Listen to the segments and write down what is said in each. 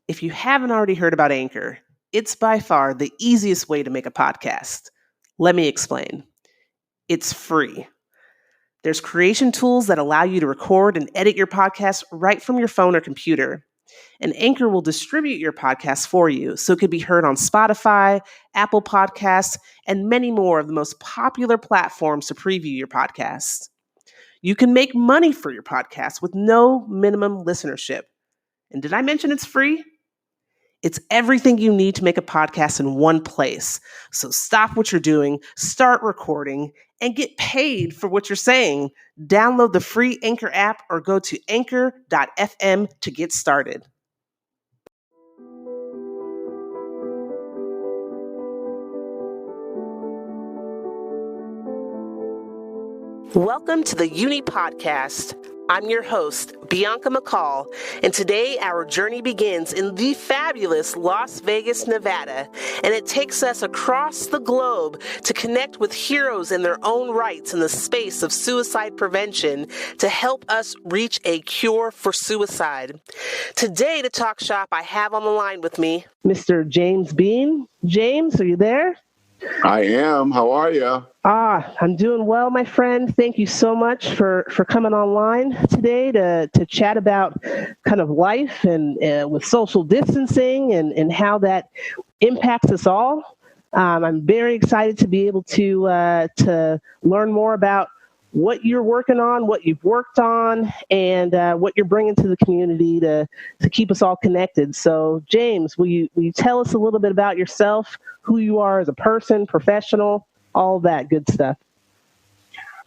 If you haven't already heard about Anchor, it's by far the easiest way to make a podcast. Let me explain. It's free. There's creation tools that allow you to record and edit your podcast right from your phone or computer. And Anchor will distribute your podcast for you so it could be heard on Spotify, Apple Podcasts, and many more of the most popular platforms to preview your podcast. You can make money for your podcast with no minimum listenership. And did I mention it's free? It's everything you need to make a podcast in one place. So stop what you're doing, start recording, and get paid for what you're saying. Download the free Anchor app or go to anchor.fm to get started. Welcome to the UNNI podcast. I'm your host, Bianca McCall, and today our journey begins in the fabulous Las Vegas, Nevada, and it takes us across the globe to connect with heroes in their own rights in the space of suicide prevention to help us reach a cure for suicide. Today to talk shop, I have on the line with me Mr. James Bean. James, are you there? I am. How are you? I'm doing well, my friend. Thank you so much for coming online today to chat about kind of life and with social distancing and how that impacts us all. I'm very excited to be able to learn more about what you're working on, what you've worked on, and what you're bringing to the community to keep us all connected. So, James, will you tell us a little bit about yourself, who you are as a person, professional, all that good stuff?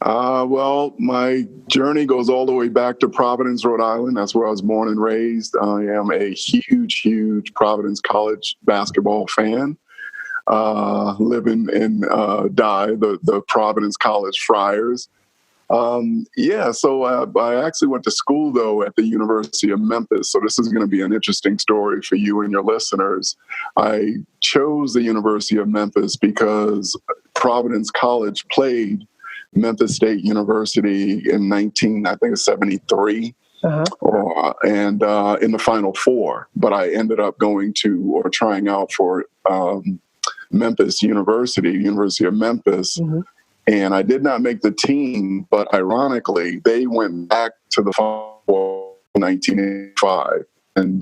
Well, my journey goes all the way back to Providence, Rhode Island. That's where I was born and raised. I am a huge Providence College basketball fan. Live and die the Providence College Friars. So I actually went to school, though, at the University of Memphis. So this is going to be an interesting story for you and your listeners. I chose the University of Memphis because Providence College played Memphis State University in 1973. And in the Final Four. But I ended up trying out for Memphis University of Memphis. Mm-hmm. And I did not make the team, but ironically, they went back to the Final Four in 1985. And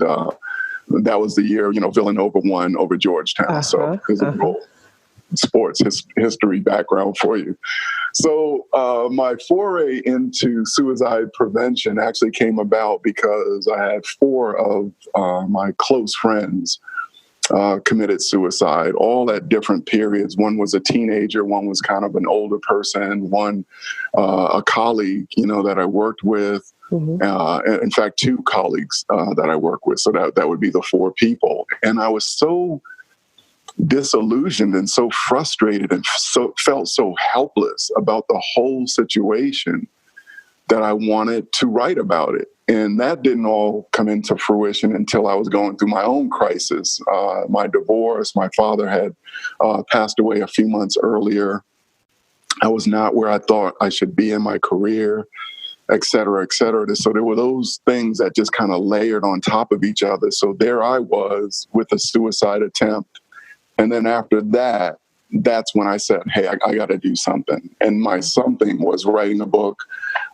that was the year, Villanova won over Georgetown. So there's a little sports history background for you. So my foray into suicide prevention actually came about because I had four of my close friends committed suicide, all at different periods. One was a teenager, one was kind of an older person, one a colleague, that I worked with. Mm-hmm. In fact, two colleagues that I work with. So that would be the four people. And I was so disillusioned and so frustrated and felt so helpless about the whole situation that I wanted to write about it. And that didn't all come into fruition until I was going through my own crisis. My divorce, my father had passed away a few months earlier. I was not where I thought I should be in my career, et cetera, et cetera. So there were those things that just kind of layered on top of each other. So there I was with a suicide attempt. And then after that, that's when I said, hey, I got to do something. And my something was writing a book,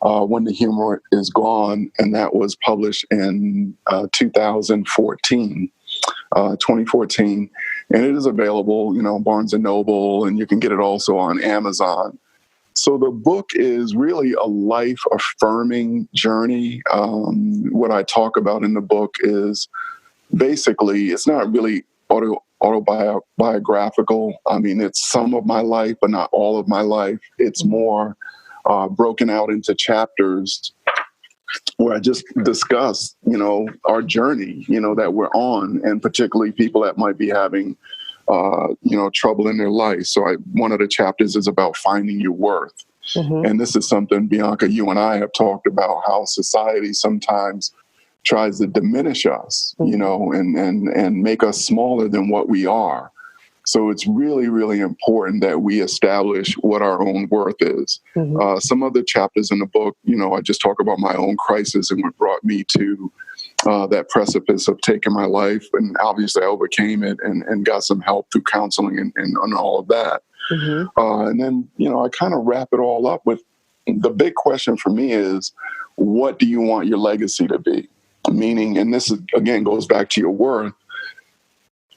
When the Humor is Gone. And that was published in 2014. And it is available, Barnes & Noble, and you can get it also on Amazon. So the book is really a life-affirming journey. What I talk about in the book is basically, it's not really autobiographical. I mean, it's some of my life, but not all of my life. It's more broken out into chapters where I just discuss, our journey, that we're on, and particularly people that might be having, trouble in their life. So one of the chapters is about finding your worth. Mm-hmm. And this is something, Bianca, you and I have talked about, how society sometimes tries to diminish us, and make us smaller than what we are. So it's really, really important that we establish what our own worth is. Mm-hmm. Some of the chapters in the book, I just talk about my own crisis and what brought me to that precipice of taking my life. And obviously I overcame it and got some help through counseling and all of that. And then, I kind of wrap it all up with the big question for me is, what do you want your legacy to be? Meaning, and this is, again, goes back to your worth.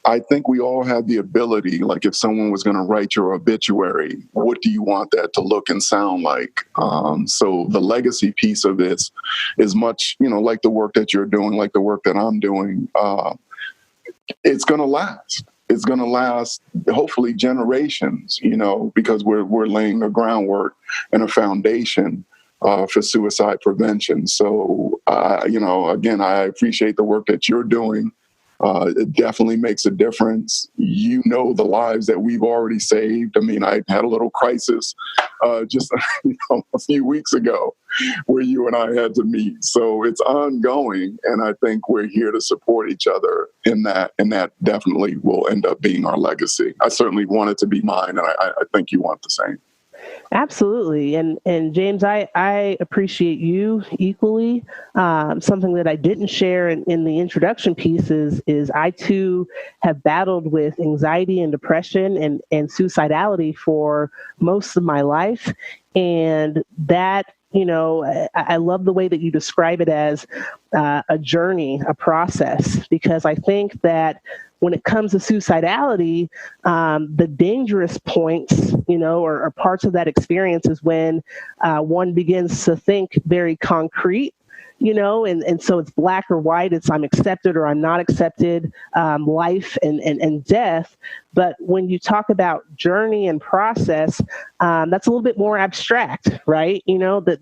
I think we all have the ability, like if someone was going to write your obituary, what do you want that to look and sound like? So the legacy piece of this is much, like the work that you're doing, like the work that I'm doing. It's going to last. It's going to last, hopefully, generations, because we're laying the groundwork and a foundation for suicide prevention. So, again, I appreciate the work that you're doing. It definitely makes a difference. The lives that we've already saved. I mean, I had a little crisis just a few weeks ago where you and I had to meet. So it's ongoing, and I think we're here to support each other in that, and that definitely will end up being our legacy. I certainly want it to be mine, and I think you want the same. Absolutely. And James, I appreciate you equally. Something that I didn't share in the introduction piece is I too have battled with anxiety and depression and suicidality for most of my life. And that, I love the way that you describe it as a journey, a process, because I think that when it comes to suicidality, the dangerous points, or parts of that experience is when one begins to think very concrete, and so it's black or white. It's I'm accepted or I'm not accepted, life and death. But when you talk about journey and process, that's a little bit more abstract, right? That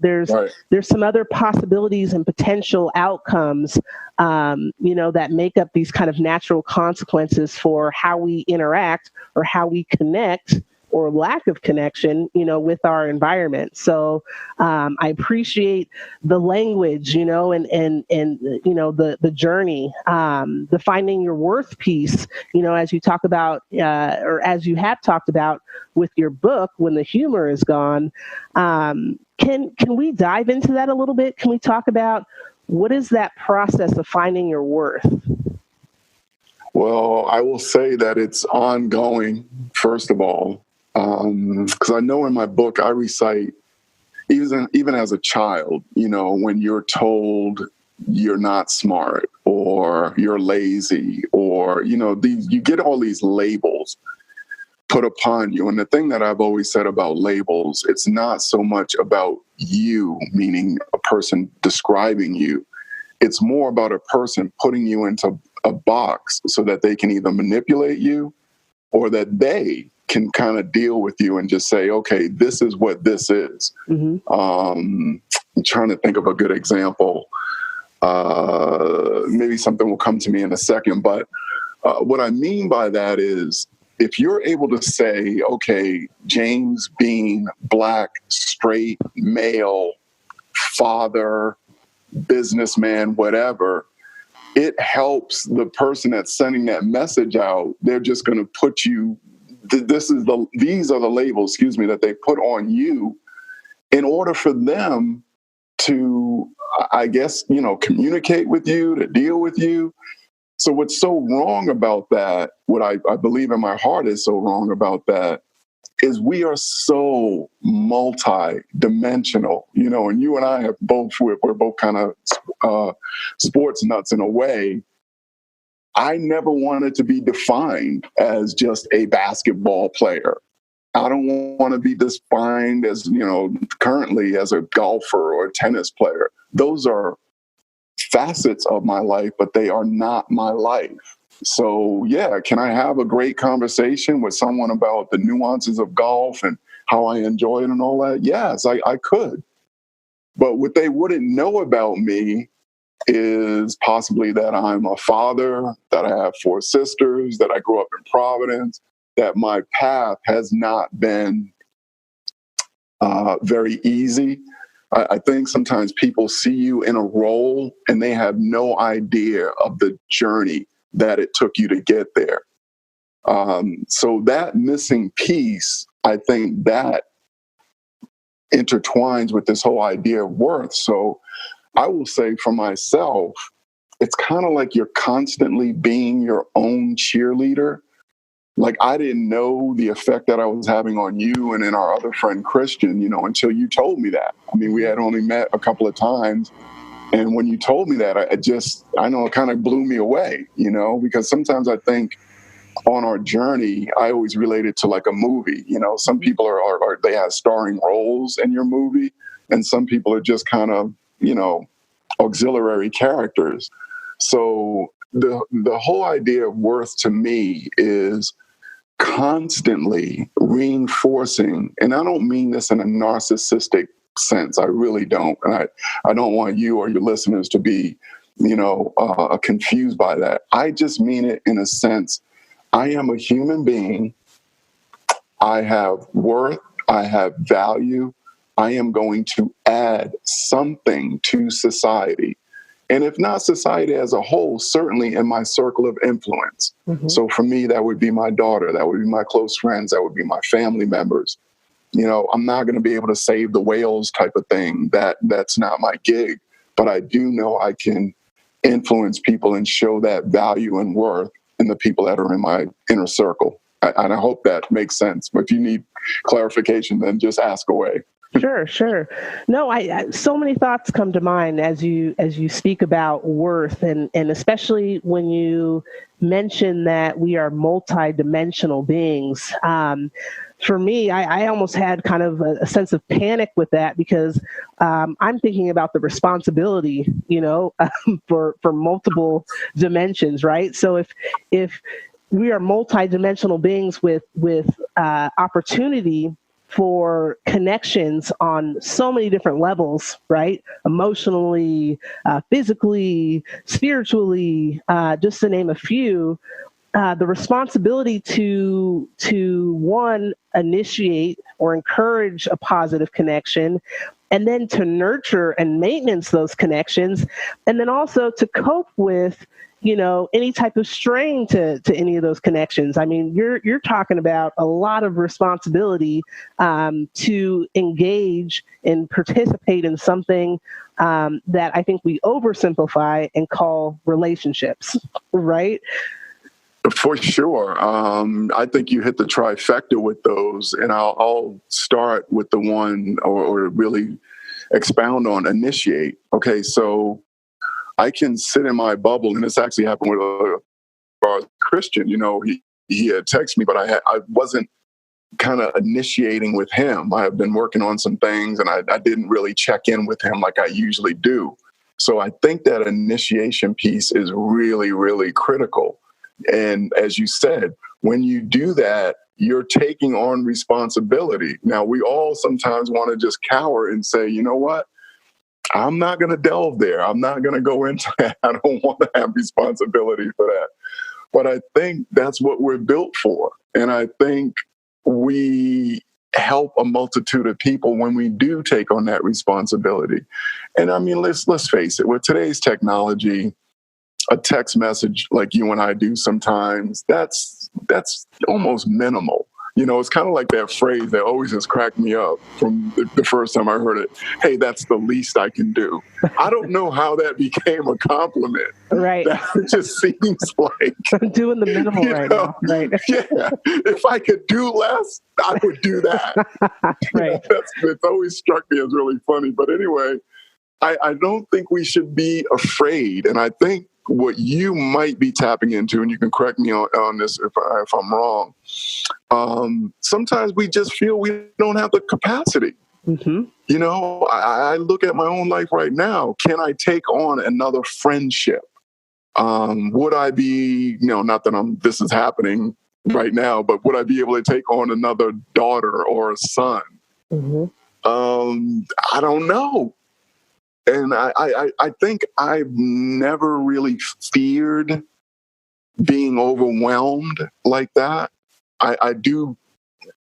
there's some other possibilities and potential outcomes, that make up these kind of natural consequences for how we interact or how we connect or lack of connection, with our environment. So I appreciate the language, and the journey, the finding your worth piece, as you talk about, or as you have talked about with your book, When the Humor Is Gone. Can we dive into that a little bit? Can we talk about what is that process of finding your worth? Well, I will say that it's ongoing, first of all, because I know in my book I recite, even as a child, when you're told you're not smart or you're lazy or, you get all these labels put upon you. And the thing that I've always said about labels, it's not so much about you, meaning a person describing you. It's more about a person putting you into a box so that they can either manipulate you or that they can kind of deal with you and just say, okay, this is what this is. I'm trying to think of a good example. Maybe something will come to me in a second. But what I mean by that is if you're able to say, okay, James Bean, black, straight, male, father, businessman, whatever, it helps the person that's sending that message out. They're just going to put you, these are the labels, that they put on you in order for them to, I guess, communicate with you, to deal with you. So what's so wrong about that, what I believe in my heart is so wrong about that, is we are so multi-dimensional, and you and I have we're both kind of sports nuts in a way. I never wanted to be defined as just a basketball player. I don't want to be defined as, currently as a golfer or a tennis player. Those are facets of my life, but they are not my life. So, yeah, can I have a great conversation with someone about the nuances of golf and how I enjoy it and all that? Yes, I could. But what they wouldn't know about me is possibly that I'm a father, that I have 4 sisters, that I grew up in Providence, that my path has not been very easy. I think sometimes people see you in a role and they have no idea of the journey that it took you to get there. So that missing piece, I think that intertwines with this whole idea of worth. So I will say for myself, it's kind of like you're constantly being your own cheerleader. Like, I didn't know the effect that I was having on you and then our other friend Christian, until you told me that. I mean, we had only met a couple of times. And when you told me that, I know it kind of blew me away, because sometimes I think on our journey, I always relate it to like a movie. Some people they have starring roles in your movie, and some people are just kind of, auxiliary characters. So the whole idea of worth to me is constantly reinforcing, and I don't mean this in a narcissistic sense. I really don't. And I don't want you or your listeners to be, confused by that. I just mean it in a sense. I am a human being. I have worth. I have value. I am going to add something to society. And if not society as a whole, certainly in my circle of influence. Mm-hmm. So for me, that would be my daughter. That would be my close friends. That would be my family members. I'm not going to be able to save the whales type of thing. That's not my gig. But I do know I can influence people and show that value and worth in the people that are in my inner circle. And I hope that makes sense. But if you need clarification, then just ask away. Sure. No, I so many thoughts come to mind as you speak about worth, and especially when you mention that we are multidimensional beings. For me, I almost had kind of a sense of panic with that, because I'm thinking about the responsibility, for multiple dimensions, right? So if we are multidimensional beings with opportunity for connections on so many different levels, right? Emotionally, physically, spiritually, just to name a few. The responsibility to one, initiate or encourage a positive connection, and then to nurture and maintenance those connections, and then also to cope with any type of strain to any of those connections. I mean, you're talking about a lot of responsibility to engage and participate in something that I think we oversimplify and call relationships, right? For sure. I think you hit the trifecta with those, and I'll start with the one or really expound on initiate. Okay, so I can sit in my bubble, and this actually happened with a Christian. He had texted me, but I wasn't kind of initiating with him. I have been working on some things, and I didn't really check in with him like I usually do. So I think that initiation piece is really, really critical. And as you said, when you do that, you're taking on responsibility. Now, we all sometimes want to just cower and say, you know what? I'm not going to delve there. I'm not going to go into that. I don't want to have responsibility for that. But I think that's what we're built for. And I think we help a multitude of people when we do take on that responsibility. And I mean, let's face it, with today's technology, a text message like you and I do sometimes, that's almost minimal. It's kind of like that phrase that always has cracked me up from the first time I heard it. Hey, that's the least I can do. I don't know how that became a compliment. Right. That just seems like I'm doing the minimal right now. Right. Yeah. If I could do less, I would do that. Right. It's always struck me as really funny. But anyway, I don't think we should be afraid. And I think what you might be tapping into, and you can correct me on this if I'm wrong, sometimes we just feel we don't have the capacity. Mm-hmm. I look at my own life right now. Can I take on another friendship? Would I be, not that this is happening right now, but would I be able to take on another daughter or a son? Mm-hmm. I don't know. And I think I've never really feared being overwhelmed like that. I do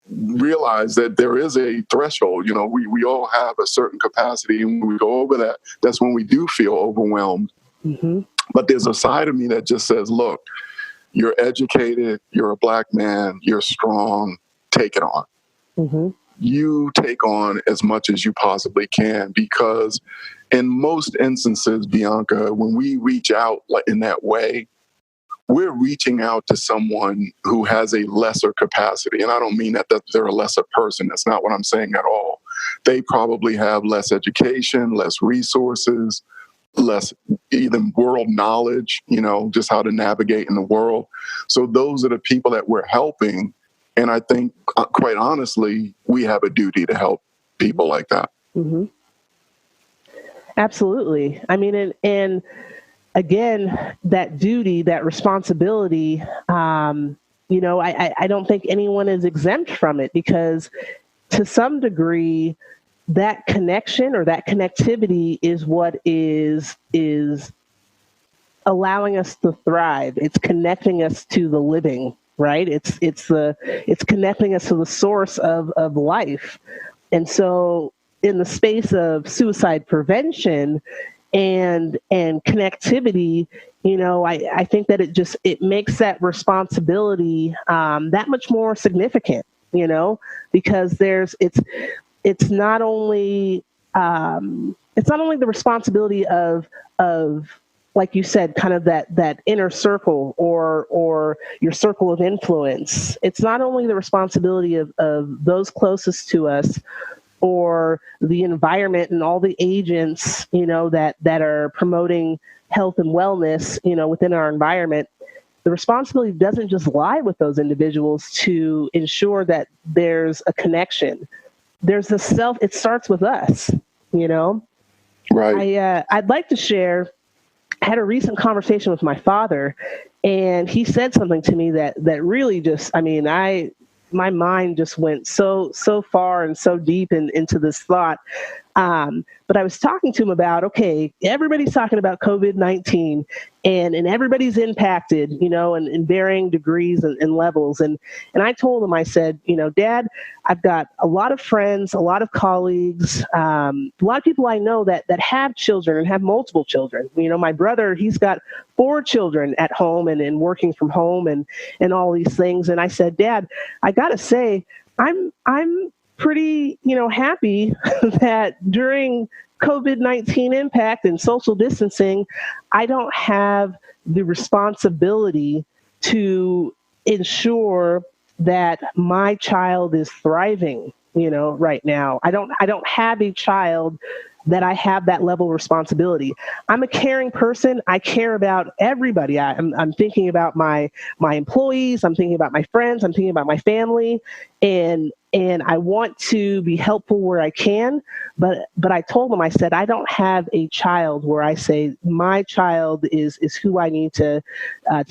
realize that there is a threshold. We all have a certain capacity, and when we go over that, that's when we do feel overwhelmed. Mm-hmm. But there's a side of me that just says, look, you're educated, you're a Black man, you're strong, take it on. Mm-hmm. You take on as much as you possibly can, because in most instances, Bianca, when we reach out like in that way, we're reaching out to someone who has a lesser capacity. And I don't mean that they're a lesser person. That's not what I'm saying at all. They probably have less education, less resources, less even world knowledge, just how to navigate in the world. So those are the people that we're helping. And I think, quite honestly, we have a duty to help people like that. Mm-hmm. Absolutely. I mean, and again, that duty, that responsibility, I don't think anyone is exempt from it, because to some degree, that connection or that connectivity is what is allowing us to thrive. It's connecting us to the living, right? It's connecting us to the source of life. And so in the space of suicide prevention and connectivity, I think that it makes that responsibility that much more significant, because it's not only the responsibility of like you said, kind of that inner circle or your circle of influence. It's not only the responsibility of those closest to us, or the environment and all the agents, that are promoting health and wellness, within our environment. The responsibility doesn't just lie with those individuals to ensure that there's a connection. There's it starts with us, Right. I'd like to share, I had a recent conversation with my father, and he said something to me that really just, my mind just went so far and so deep into this thought. But I was talking to him about, okay, everybody's talking about COVID-19 and everybody's impacted, in varying degrees and levels. And I told him, I said, Dad, I've got a lot of friends, a lot of colleagues, a lot of people I know that have children and have multiple children. My brother, he's got 4 children at home and working from home and all these things. And I said, Dad, I got to say, I'm pretty, happy that during COVID-19 impact and social distancing, I don't have the responsibility to ensure that my child is thriving, right now. I don't have a child that I have that level of responsibility. I'm a caring person. I care about everybody. I'm thinking about my employees. I'm thinking about my friends. I'm thinking about my family, and I want to be helpful where I can. But I told them, I said, I don't have a child where I say my child is who I need to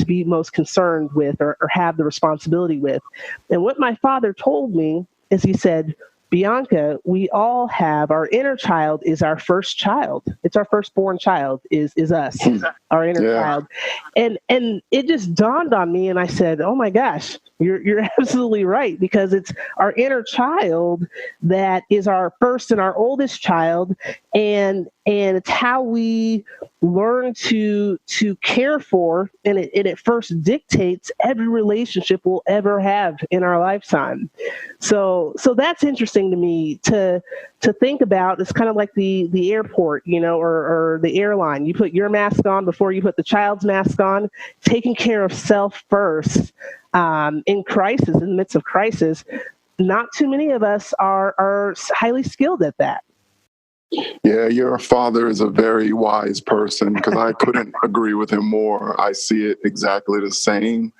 be most concerned with or have the responsibility with. And what my father told me is, he said, Bianca, we all have, our inner child is our first child. It's our firstborn child is us, our inner child. And it just dawned on me, and I said, oh my gosh, you're absolutely right, because it's our inner child that is our first and our oldest child, and it's how we learn to care for, and it first dictates every relationship we'll ever have in our lifetime. So that's interesting to me to think about. It's kind of like the airport, or the airline. You put your mask on before you put the child's mask on. Taking care of self first in crisis, in the midst of crisis. Not too many of us are highly skilled at that. Yeah, your father is a very wise person, because I couldn't agree with him more. I see it exactly the same.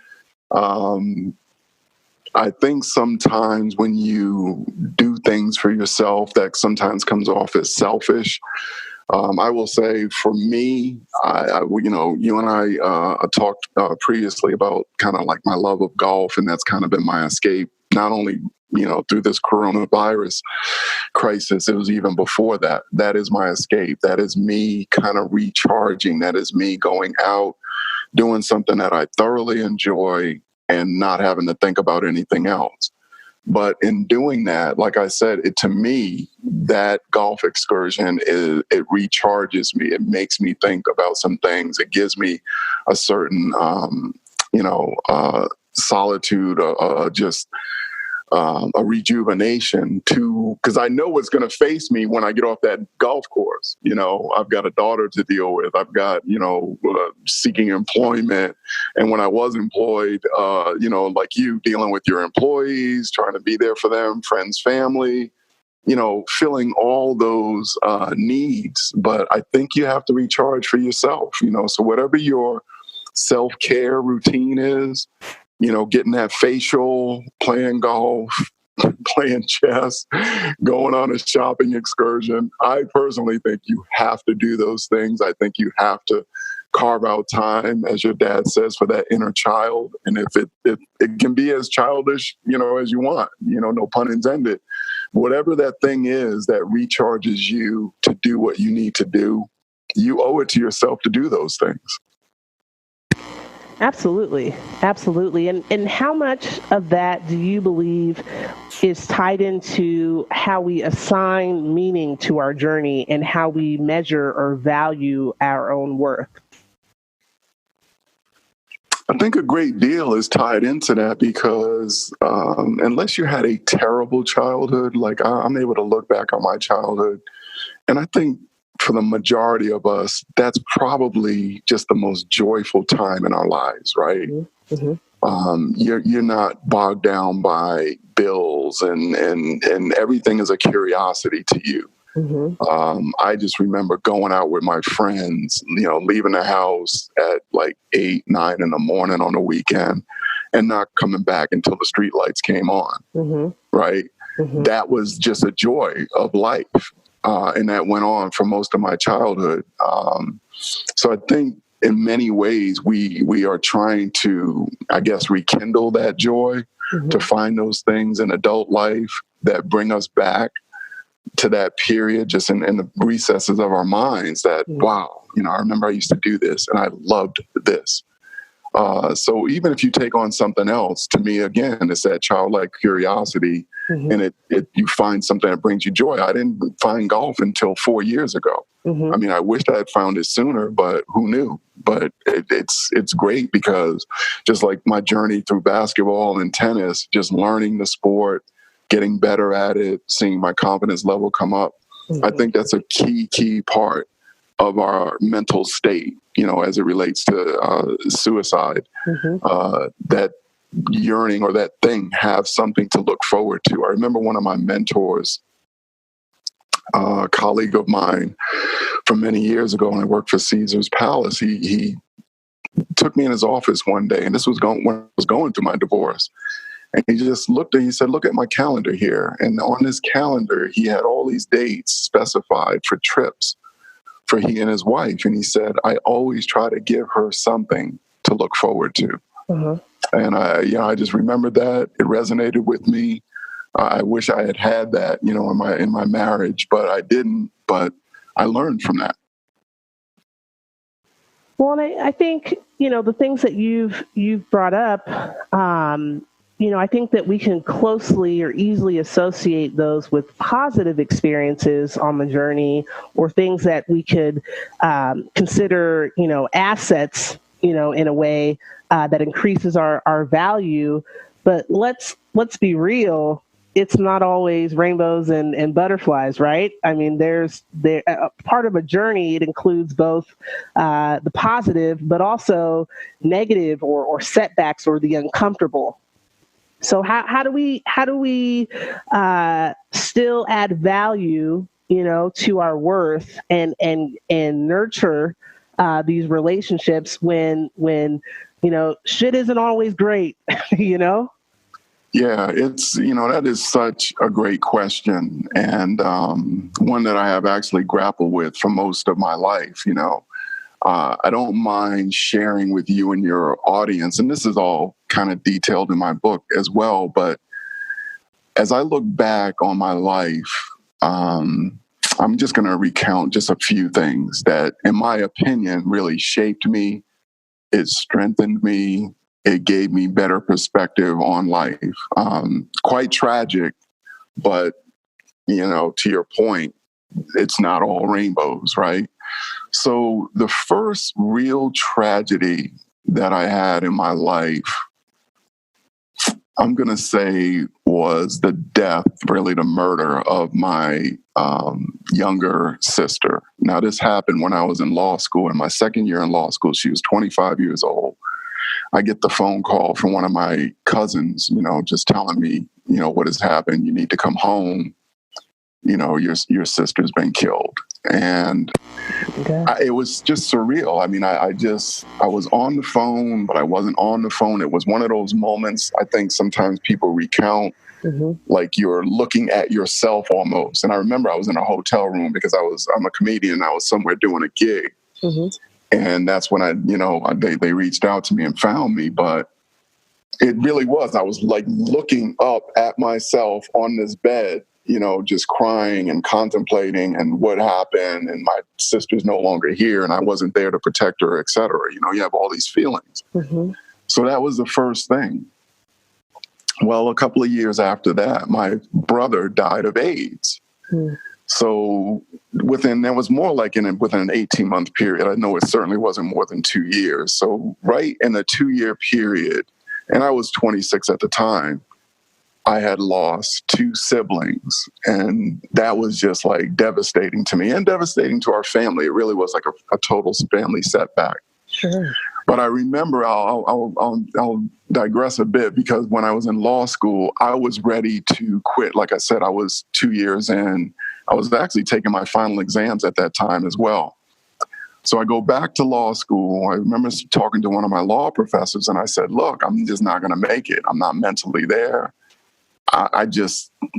I think sometimes when you do things for yourself, that sometimes comes off as selfish. I will say, for me, you and I talked previously about kind of like my love of golf, and that's kind of been my escape, not only through this coronavirus crisis. It was even before that. That is my escape. That is me kind of recharging. That is me going out, doing something that I thoroughly enjoy, and not having to think about anything else. But in doing that, like I said, to me, that golf excursion it recharges me. It makes me think about some things. It gives me a certain, solitude, just a rejuvenation because I know what's going to face me when I get off that golf course. I've got a daughter to deal with. I've got, seeking employment. And when I was employed, like you, dealing with your employees, trying to be there for them, friends, family, filling all those needs. But I think you have to recharge for yourself, so whatever your self-care routine is, getting that facial, playing golf, playing chess, going on a shopping excursion. I personally think you have to do those things. I think you have to carve out time, as your dad says, for that inner child. And if it can be as childish, as you want, no pun intended, whatever that thing is that recharges you to do what you need to do, you owe it to yourself to do those things. Absolutely. Absolutely. And how much of that do you believe is tied into how we assign meaning to our journey and how we measure or value our own worth? I think a great deal is tied into that because unless you had a terrible childhood, like I'm able to look back on my childhood, and I think for the majority of us, that's probably just the most joyful time in our lives, right? Mm-hmm. You're not bogged down by bills and everything is a curiosity to you. Mm-hmm. I just remember going out with my friends, leaving the house at like 8, 9 in the morning on the weekend and not coming back until the street lights came on, right? Mm-hmm. That was just a joy of life. And that went on for most of my childhood. So I think in many ways we are trying to, I guess, rekindle that joy, to find those things in adult life that bring us back to that period, just in the recesses of our minds that, wow, I remember I used to do this and I loved this. So even if you take on something else, to me, again, it's that childlike curiosity, and you find something that brings you joy. I didn't find golf until 4 years ago. I mean, I wished I had found it sooner, but who knew? But it's great because just like my journey through basketball and tennis, just learning the sport, getting better at it, seeing my confidence level come up, I think that's a key part of our mental state, as it relates to suicide, that yearning or that thing, have something to look forward to. I remember one of my mentors, a colleague of mine from many years ago when I worked for Caesar's Palace, he took me in his office one day, and this was when I was going through my divorce. And he just looked at, he said, "Look at my calendar here." And on his calendar, he had all these dates specified for trips for he and his wife. And he said, "I always try to give her something to look forward to." And I just remembered that. It resonated with me. I wish I had that, in my marriage, but I didn't. But I learned from that. Well, and I think, the things that you've brought up, I think that we can closely or easily associate those with positive experiences on the journey, or things that we could consider, assets, in a way that increases our value. But let's be real. It's not always rainbows and butterflies, right? I mean, there's part of a journey. It includes both the positive, but also negative or setbacks or the uncomfortable. So how do we still add value, to our worth and nurture these relationships when shit isn't always great, Yeah, it's, that is such a great question, and one that I have actually grappled with for most of my life. I don't mind sharing with you and your audience, and this is all kind of detailed in my book as well, but as I look back on my life, I'm just going to recount just a few things that, in my opinion, really shaped me. It strengthened me. It gave me better perspective on life. Quite tragic, but, to your point, it's not all rainbows, right? So the first real tragedy that I had in my life, I'm going to say, was the death, really the murder of my younger sister. Now, this happened when I was in law school. In my second year in law school, she was 25 years old. I get the phone call from one of my cousins, just telling me, what has happened. You need to come home. Your sister's been killed. And it was just surreal. I mean, I was on the phone, but I wasn't on the phone. It was one of those moments I think sometimes people recount, like you're looking at yourself almost. And I remember I was in a hotel room because I'm a comedian. I was somewhere doing a gig. And that's when they reached out to me and found me. But it really was. I was like looking up at myself on this bed, just crying and contemplating and what happened, and my sister's no longer here and I wasn't there to protect her, et cetera. You have all these feelings. So that was the first thing. Well, a couple of years after that, my brother died of AIDS. So that was more like within an 18-month period. I know it certainly wasn't more than 2 years. So right in a 2-year period, and I was 26 at the time, I had lost 2 siblings, and that was just like devastating to me and devastating to our family. It really was like a total family setback. Sure. But I remember, I'll digress a bit, because when I was in law school, I was ready to quit. Like I said, I was 2 years in. I was actually taking my final exams at that time as well. So I go back to law school. I remember talking to one of my law professors, and I said, look, I'm just not going to make it. I'm not mentally there.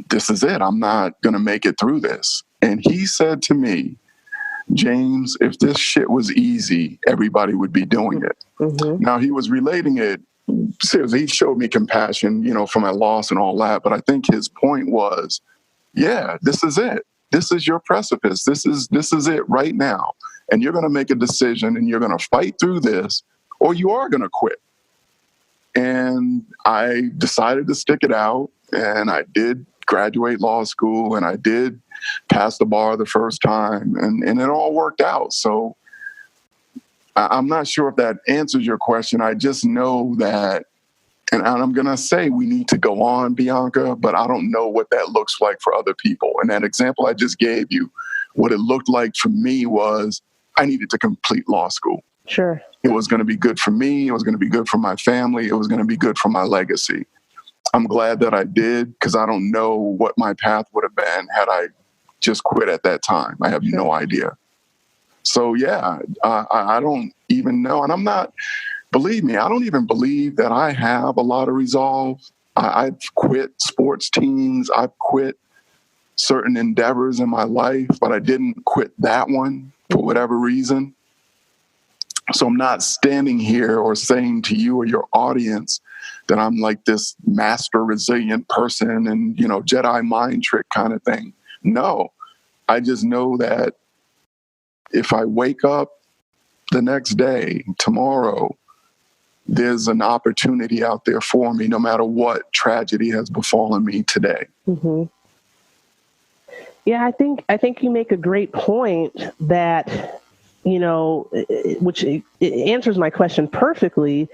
This is it. I'm not going to make it through this. And he said to me, James, if this shit was easy, everybody would be doing it. Now, he was relating it seriously. He showed me compassion, for my loss and all that. But I think his point was, yeah, this is it. This is your precipice. This is it right now. And you're going to make a decision, and you're going to fight through this, or you are going to quit. And I decided to stick it out. And I did graduate law school, and I did pass the bar the first time, and it all worked out. So I'm not sure if that answers your question. I just know that, and I'm going to say we need to go on, Bianca, but I don't know what that looks like for other people. And that example I just gave you, what it looked like for me was I needed to complete law school. Sure. It was going to be good for me. It was going to be good for my family. It was going to be good for my legacy. I'm glad that I did, because I don't know what my path would have been had I just quit at that time. I have no idea. So, yeah, I don't even know. And believe me, I don't even believe that I have a lot of resolve. I've quit sports teams. I've quit certain endeavors in my life, but I didn't quit that one for whatever reason. So I'm not standing here or saying to you or your audience that I'm like this master resilient person and, Jedi mind trick kind of thing. No, I just know that if I wake up the next day, tomorrow, there's an opportunity out there for me, no matter what tragedy has befallen me today. Yeah, I think you make a great point that, which it answers my question perfectly,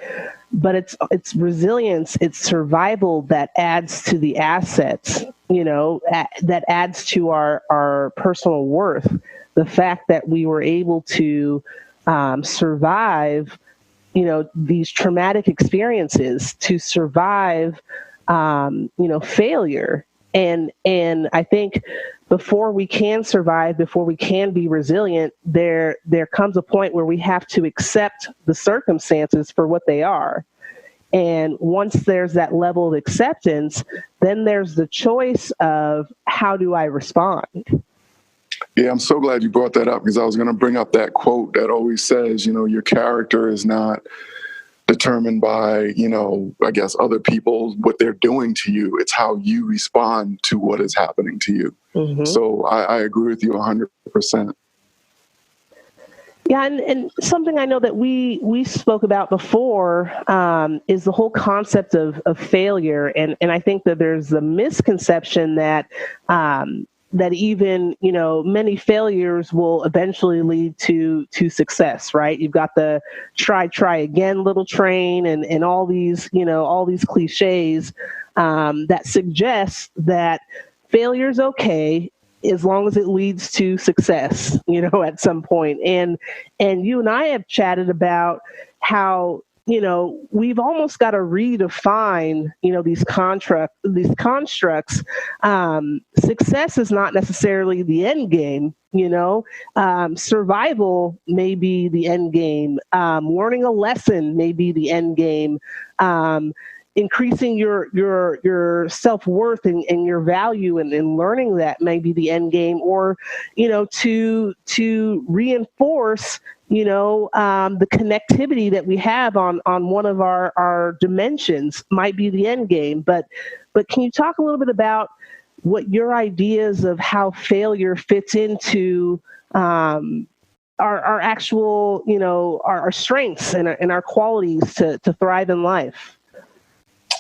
but it's resilience, it's survival that adds to the assets, that adds to our personal worth. The fact that we were able to survive, these traumatic experiences, to survive, failure. And I think before we can survive, before we can be resilient, there comes a point where we have to accept the circumstances for what they are. And once there's that level of acceptance, then there's the choice of how do I respond? Yeah, I'm so glad you brought that up, because I was going to bring up that quote that always says, your character is not determined by, I guess other people, what they're doing to you. It's how you respond to what is happening to you. So I agree with you 100%. Yeah, and something I know that we spoke about before is the whole concept of failure. And I think that there's a misconception that that even, many failures will eventually lead to success, right? You've got the try again little train, and all these, all these cliches that suggest that failure is okay as long as it leads to success, at some point. And you and I have chatted about how, we've almost got to redefine, these constructs. Success is not necessarily the end game. Survival may be the end game. Learning a lesson may be the end game. Increasing your self-worth and your value, and learning that may be the end game, or to reinforce the connectivity that we have on one of our dimensions might be the end game. But can you talk a little bit about what your ideas of how failure fits into our actual, our strengths and our qualities to thrive in life?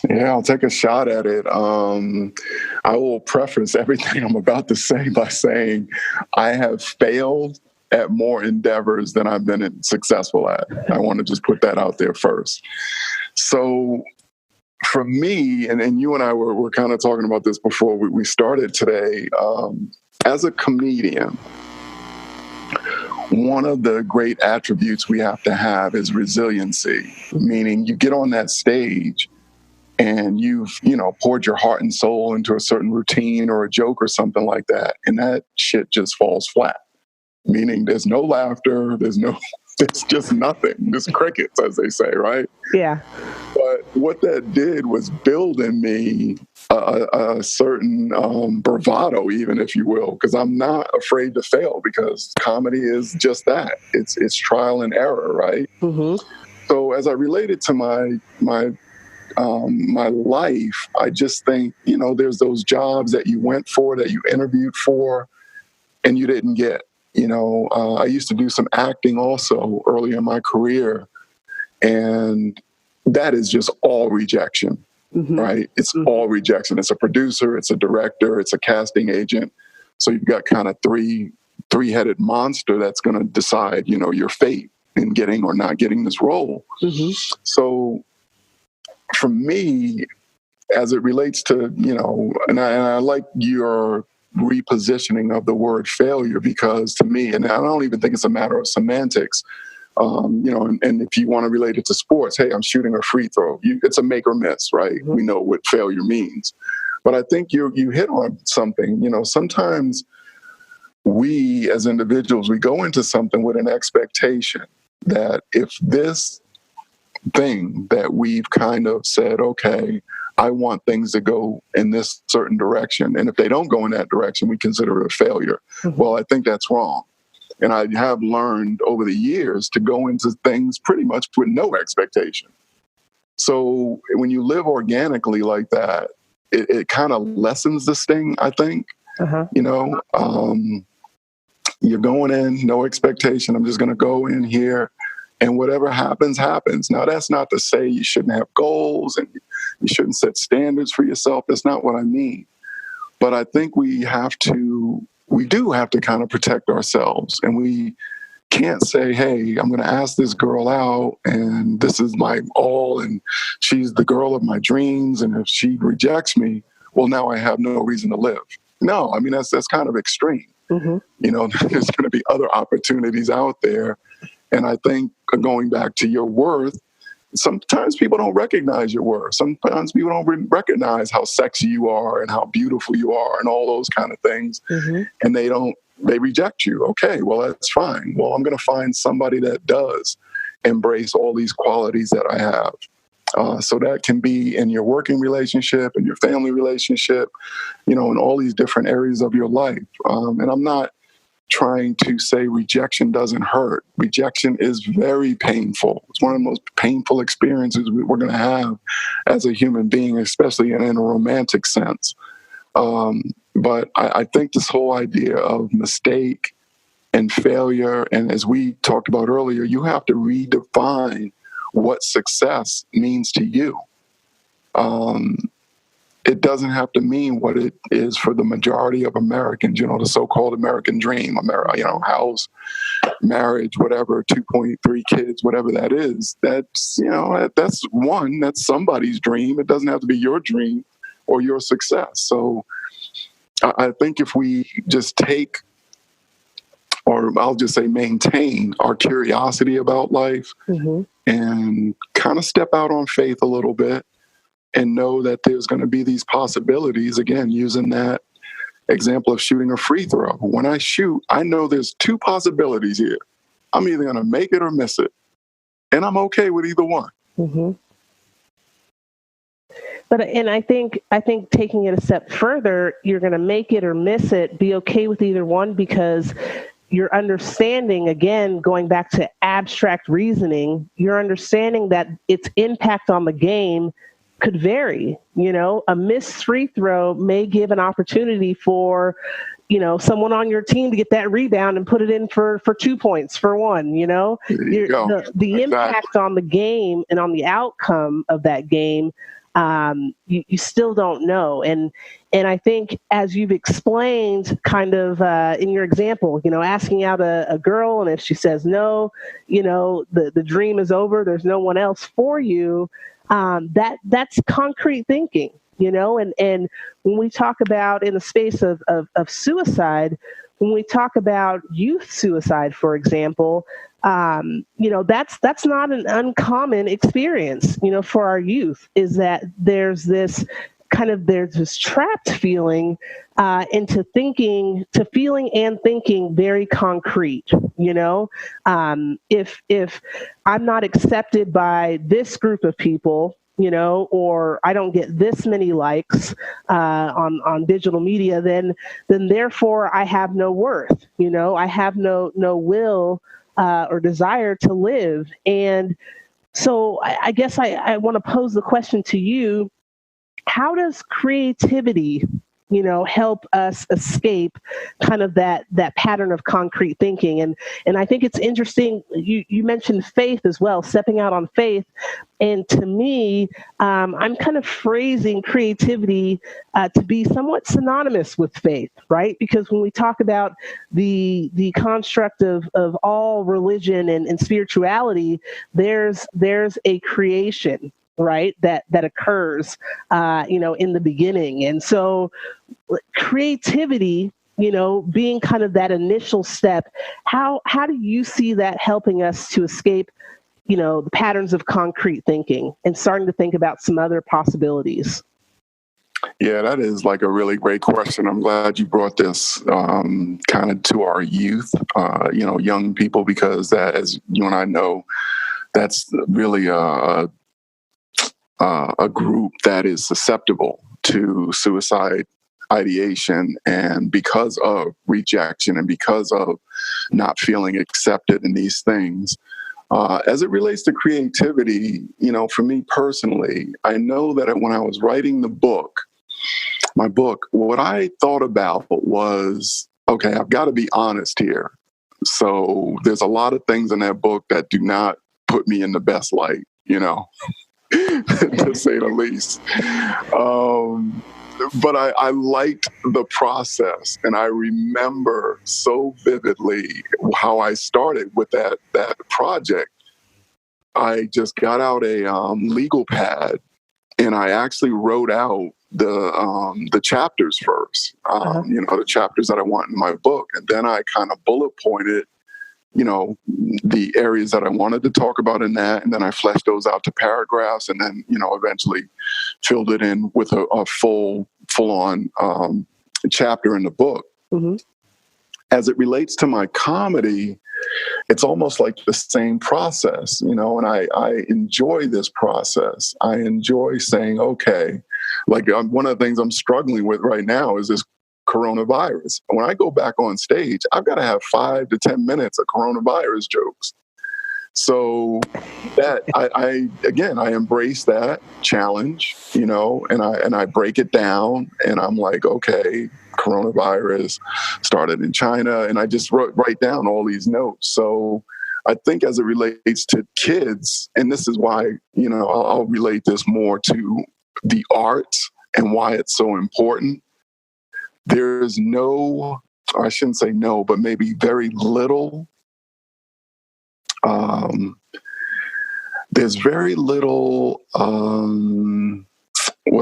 Yeah, I'll take a shot at it. I will preface everything I'm about to say by saying I have failed at more endeavors than I've been successful at. I want to just put that out there first. So for me, and you and I were kind of talking about this before we started today, as a comedian, one of the great attributes we have to have is resiliency, meaning you get on that stage and you've, poured your heart and soul into a certain routine or a joke or something like that, and that shit just falls flat. Meaning there's no laughter, there's just nothing, just crickets, as they say, right? Yeah. But what that did was build in me a certain bravado, even, if you will, because I'm not afraid to fail, because comedy is just that. It's trial and error, right? Mm-hmm. So as I relate it to my life, I just think, there's those jobs that you went for, that you interviewed for, and you didn't get. I used to do some acting also early in my career, and that is just all rejection, Mm-hmm. right? It's Mm-hmm. all rejection. It's a producer, it's a director, it's a casting agent. So you've got kind of three-headed monster that's going to decide, your fate in getting or not getting this role. Mm-hmm. So for me, as it relates to, and I like your repositioning of the word failure, because to me, and I don't even think it's a matter of semantics, and if you want to relate it to sports, hey, I'm shooting a free throw. It's a make or miss, right? Mm-hmm. We know what failure means. But I think you hit on something. Sometimes we as individuals, we go into something with an expectation that if this thing that we've kind of said, okay, I want things to go in this certain direction, and if they don't go in that direction, we consider it a failure. Mm-hmm. Well, I think that's wrong. And I have learned over the years to go into things pretty much with no expectation. So when you live organically like that, it kind of lessens the sting, I think. Uh-huh. You're going in, no expectation. I'm just going to go in here, and whatever happens, happens. Now, that's not to say you shouldn't have goals and you shouldn't set standards for yourself. That's not what I mean. But I think we do have to kind of protect ourselves. And we can't say, hey, I'm going to ask this girl out, and this is my all, and she's the girl of my dreams. And if she rejects me, well, now I have no reason to live. No, I mean, that's kind of extreme. Mm-hmm. There's going to be other opportunities out there. And I think, going back to your worth, sometimes people don't recognize your worth. Sometimes people don't recognize how sexy you are and how beautiful you are and all those kind of things. Mm-hmm. And they reject you. Okay, well, that's fine. Well, I'm going to find somebody that does embrace all these qualities that I have. So that can be in your working relationship, in your family relationship, in all these different areas of your life. And I'm not trying to say rejection doesn't hurt. Rejection is very painful. It's one of the most painful experiences we're going to have as a human being, especially in a romantic sense. But I think this whole idea of mistake and failure, and as we talked about earlier, you have to redefine what success means to you. it doesn't have to mean what it is for the majority of Americans, the so-called American dream, house, marriage, whatever, 2.3 kids, whatever that is. That's somebody's dream. It doesn't have to be your dream or your success. So I think if we just take, or I'll just say maintain our curiosity about life and kind of step out on faith a little bit and know that there's going to be these possibilities, again, using that example of shooting a free throw. When I shoot, I know there's two possibilities here. I'm either going to make it or miss it. And I'm okay with either one. Mm-hmm. And I think taking it a step further, you're going to make it or miss it, be okay with either one, because your understanding, again, going back to abstract reasoning, your understanding that its impact on the game could vary. A missed free throw may give an opportunity for, someone on your team to get that rebound and put it in for 2 points, for one. The impact on the game and on the outcome of that game, you still don't know. And I think, as you've explained kind of in your example, asking out a girl, and if she says no, the dream is over, there's no one else for you. That's concrete thinking, and when we talk about in the space of suicide, when we talk about youth suicide, for example, that's not an uncommon experience, for our youth, is that there's this trapped feeling into feeling and thinking very concrete. If I'm not accepted by this group of people, or I don't get this many likes on digital media, then therefore I have no worth. I have no will or desire to live. And so I guess I want to pose the question to you: how does creativity, help us escape kind of that pattern of concrete thinking? And I think it's interesting, you mentioned faith as well, stepping out on faith. And to me, I'm kind of phrasing creativity to be somewhat synonymous with faith, right? Because when we talk about the construct of all religion and spirituality, there's a creation, right, that occurs in the beginning. And so creativity, being kind of that initial step, how do you see that helping us to escape the patterns of concrete thinking and starting to think about some other possibilities? Yeah, that is like a really great question. I'm glad you brought this kind of to our youth, young people, because that, as you and I know, that's really a group that is susceptible to suicide ideation, and because of rejection and because of not feeling accepted in these things. As it relates to creativity, for me personally, I know that when I was writing my book, what I thought about was, okay, I've got to be honest here. So there's a lot of things in that book that do not put me in the best light, to say the least. But I liked the process, and I remember so vividly how I started with that project. I just got out a legal pad, and I actually wrote out the chapters first, the chapters that I want in my book, and then I kind of bullet pointed the areas that I wanted to talk about in that. And then I fleshed those out to paragraphs, and then, eventually filled it in with a full on chapter in the book. Mm-hmm. As it relates to my comedy, it's almost like the same process, and I enjoy this process. I enjoy saying, okay, like one of the things I'm struggling with right now is this coronavirus. When I go back on stage, I've got to have 5 to 10 minutes of coronavirus jokes. So that I embrace that challenge, and I break it down, and I'm like, okay, coronavirus started in China, and I just write down all these notes. So I think as it relates to kids, and this is why, I'll relate this more to the arts and why it's so important, there's no, or I shouldn't say no, but maybe very little, there's very little, what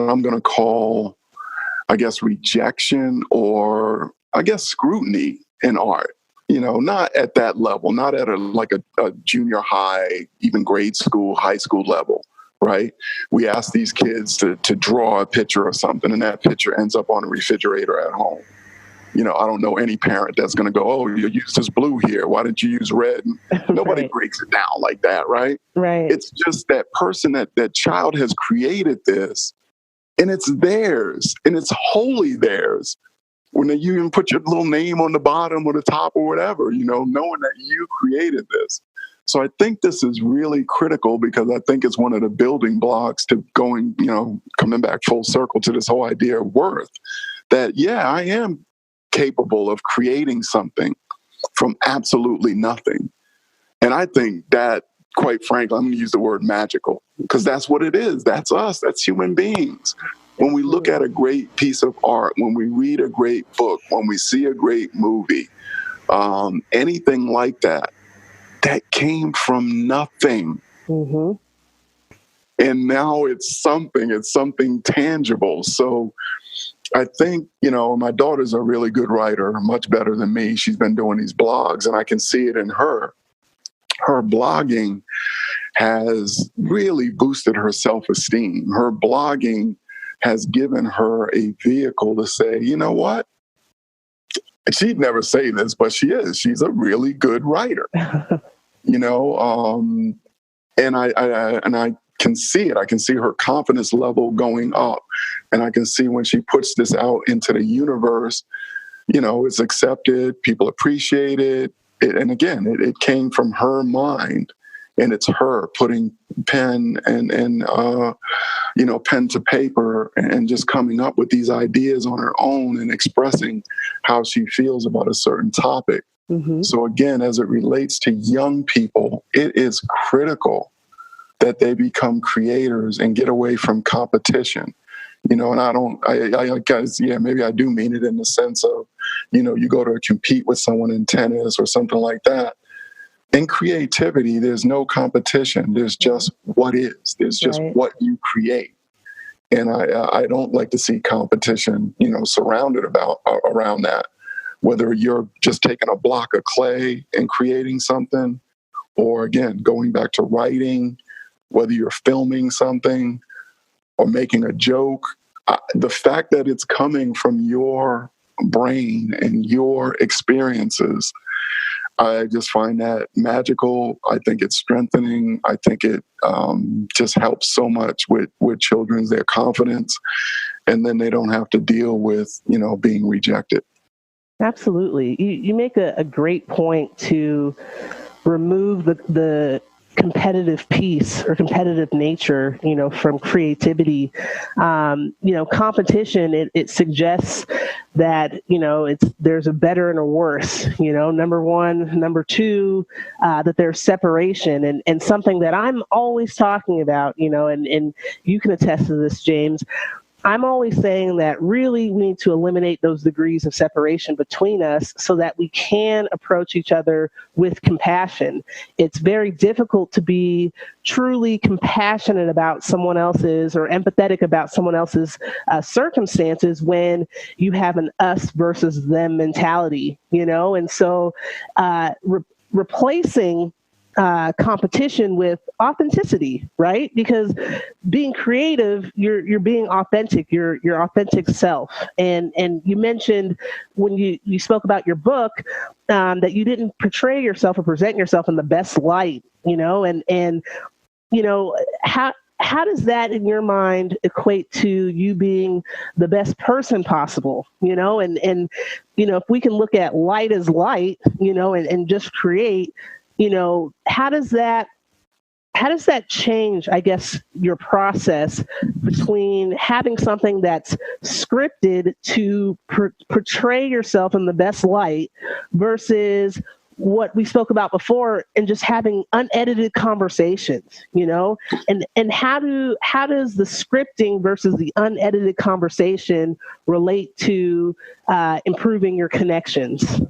I'm going to call, I guess, rejection or I guess scrutiny in art. Not at that level, not at a junior high, even grade school, high school level, right? We ask these kids to draw a picture of something, and that picture ends up on a refrigerator at home. I don't know any parent that's going to go, oh, you used this blue here. Why didn't you use red? Nobody Right. breaks it down like that, right? Right. It's just that person, that child has created this, and it's theirs, and it's wholly theirs. When you even put your little name on the bottom or the top or whatever, knowing that you created this. So I think this is really critical, because I think it's one of the building blocks to going, coming back full circle to this whole idea of worth, that, yeah, I am capable of creating something from absolutely nothing. And I think that, quite frankly, I'm going to use the word magical, because that's what it is. That's us. That's human beings. When we look at a great piece of art, when we read a great book, when we see a great movie, anything like that, that came from nothing. Mm-hmm. And now it's something tangible. So I think, my daughter's a really good writer, much better than me. She's been doing these blogs, and I can see it in her. Her blogging has really boosted her self-esteem. Her blogging has given her a vehicle to say, you know what? She'd never say this, but she is. She's a really good writer. And I can see it. I can see her confidence level going up. And I can see when she puts this out into the universe, it's accepted, people appreciate it. And again, it came from her mind, and it's her putting pen and pen to paper and just coming up with these ideas on her own and expressing how she feels about a certain topic. Mm-hmm. So again, as it relates to young people, it is critical that they become creators and get away from competition. And I guess, maybe I do mean it in the sense of, you go to compete with someone in tennis or something like that. In creativity, there's no competition. There's just what is. There's just what you create. And I don't like to see competition, surrounded around that. Whether you're just taking a block of clay and creating something, or again, going back to writing, whether you're filming something or making a joke, the fact that it's coming from your brain and your experiences, I just find that magical. I think it's strengthening. I think it just helps so much with children's, their confidence, and then they don't have to deal with, being rejected. Absolutely. You make a great point to remove the competitive piece or competitive nature, from creativity. Competition, it suggests that, there's a better and a worse, number one, number two, that there's separation, and something that I'm always talking about, and you can attest to this, James. I'm always saying that really we need to eliminate those degrees of separation between us so that we can approach each other with compassion. It's very difficult to be truly compassionate about someone else's or empathetic about someone else's circumstances when you have an us versus them mentality, and so replacing competition with authenticity, right? Because being creative, you're being authentic, your authentic self. And you mentioned when you spoke about your book that you didn't portray yourself or present yourself in the best light, and how does that in your mind equate to you being the best person possible, and if we can look at light as light, and just create, how does that change, I guess, your process between having something that's scripted to portray yourself in the best light versus what we spoke about before, and just having unedited conversations, and how does the scripting versus the unedited conversation relate to improving your connections?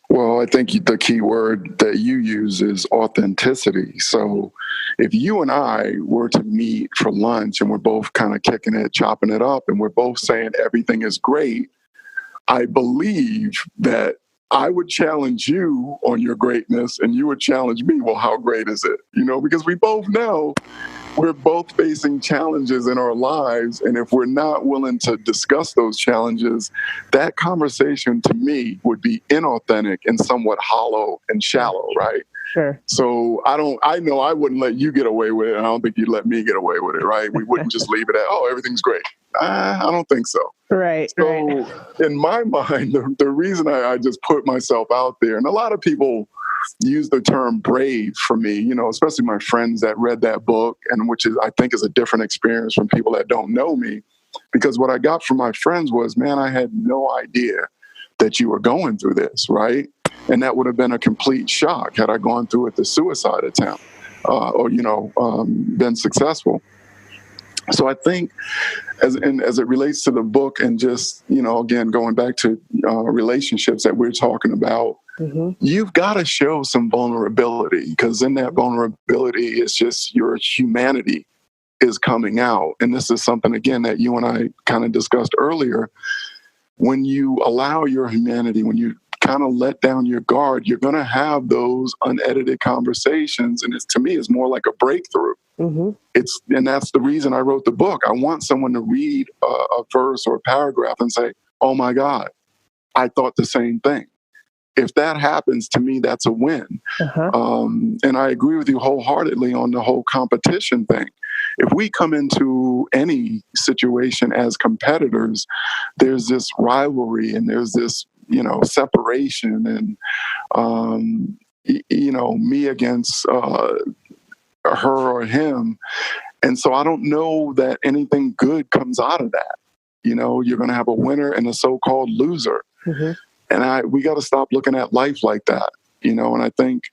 Well, I think the key word that you use is authenticity. So if you and I were to meet for lunch and we're both kind of kicking it, chopping it up, and we're both saying everything is great, I believe that I would challenge you on your greatness and you would challenge me. Well, how great is it? Because we both know we're both facing challenges in our lives. And if we're not willing to discuss those challenges, that conversation to me would be inauthentic and somewhat hollow and shallow, right? Sure. So I know I wouldn't let you get away with it. And I don't think you'd let me get away with it, right? We wouldn't just leave it at, oh, everything's great. I don't think so. Right. So in my mind, the reason I just put myself out there, and a lot of people use the term brave for me, especially my friends that read that book, and which is, I think, is a different experience from people that don't know me, because what I got from my friends was, man, I had no idea that you were going through this, right? And that would have been a complete shock had I gone through it, the suicide attempt, or been successful. So I think as it relates to the book, and just, again, going back to relationships that we're talking about, you've got to show some vulnerability, because in that vulnerability, it's just your humanity is coming out. And this is something, again, that you and I kind of discussed earlier. When you allow your humanity, when you kind of let down your guard, you're going to have those unedited conversations. And to me, it's more like a breakthrough. And that's the reason I wrote the book. I want someone to read a verse or a paragraph and say, oh my God, I thought the same thing. If that happens, to me, that's a win. And I agree with you wholeheartedly on the whole competition thing. If we come into any situation as competitors, there's this rivalry and there's this, separation, and, me against her or him. And so I don't know that anything good comes out of that. You're going to have a winner and a so-called loser. And we got to stop looking at life like that, and I think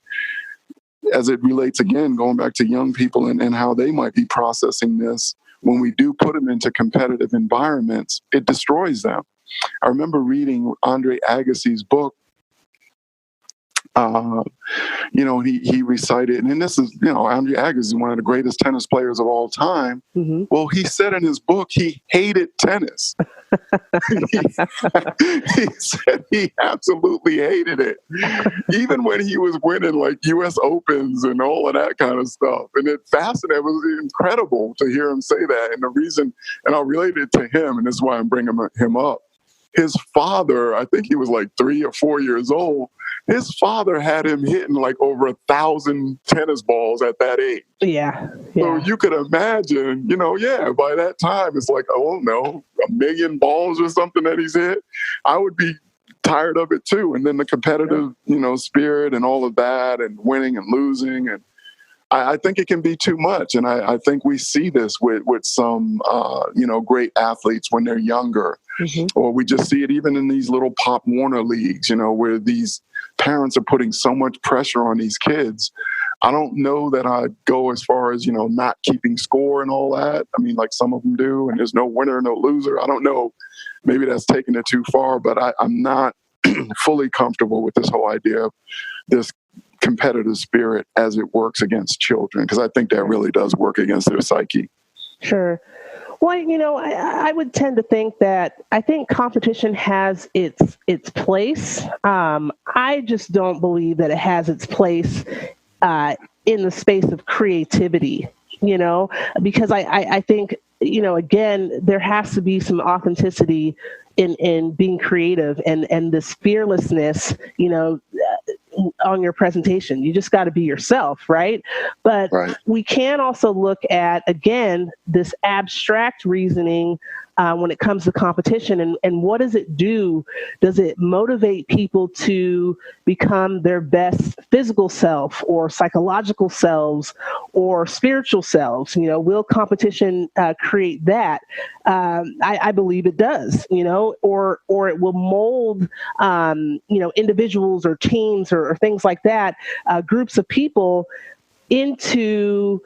as it relates, again, going back to young people and how they might be processing this, when we do put them into competitive environments, it destroys them. I remember reading Andre Agassi's book. He recited, and this is, Andre Agassi is one of the greatest tennis players of all time. Well, he said in his book, he hated tennis. He said he absolutely hated it, even when he was winning like U.S. Opens and all of that kind of stuff. And it fascinated. It was incredible to hear him say that. And the reason, and I'll relate it to him, and this is why I'm bringing him up. His father, I think he was like 3 or 4 years old. His father had him hitting like over 1,000 tennis balls at that age. Yeah. So you could imagine, by that time, it's like, oh no, 1 million balls or something that he's hit. I would be tired of it too. And then the competitive, spirit and all of that, and winning and losing. And I think it can be too much. And I think we see this with some, great athletes when they're younger. Or we just see it even in these little Pop Warner leagues, where these parents are putting so much pressure on these kids. I don't know that I'd go as far as, not keeping score and all that. I mean, like some of them do, and there's no winner, no loser. I don't know. Maybe that's taking it too far, but I'm not fully comfortable with this whole idea of this competitive spirit as it works against children, because I think that really does work against their psyche. Sure. Well, I would tend to think that I think competition has its place. I just don't believe that it has its place in the space of creativity, because I think, again, there has to be some authenticity in being creative and this fearlessness, on your presentation. You just got to be yourself, right? But we can also look at, again, this abstract reasoning when it comes to competition, and what does it do? Does it motivate people to become their best physical self or psychological selves or spiritual selves? Will competition create that? I believe it does, or it will mold, individuals or teams or things like that, groups of people into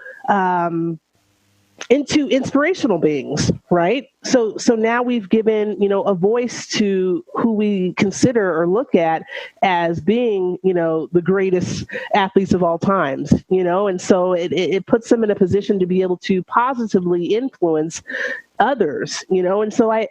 inspirational beings, right? So now we've given, a voice to who we consider or look at as being, the greatest athletes of all times, and so it puts them in a position to be able to positively influence others, and so I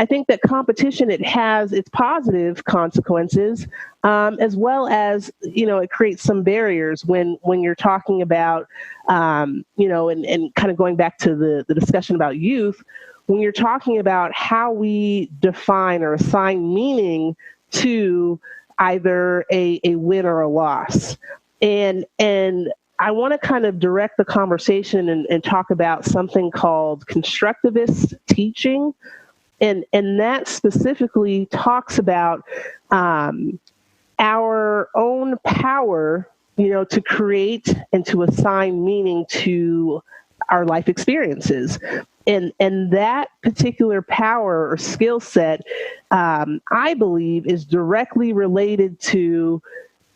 think that competition, it has its positive consequences, as well as, it creates some barriers when you're talking about, and kind of going back to the discussion about youth, when you're talking about how we define or assign meaning to either a win or a loss. And I want to kind of direct the conversation and talk about something called constructivist teaching. And that specifically talks about our own power, to create and to assign meaning to our life experiences. And that particular power or skill set, I believe, is directly related to,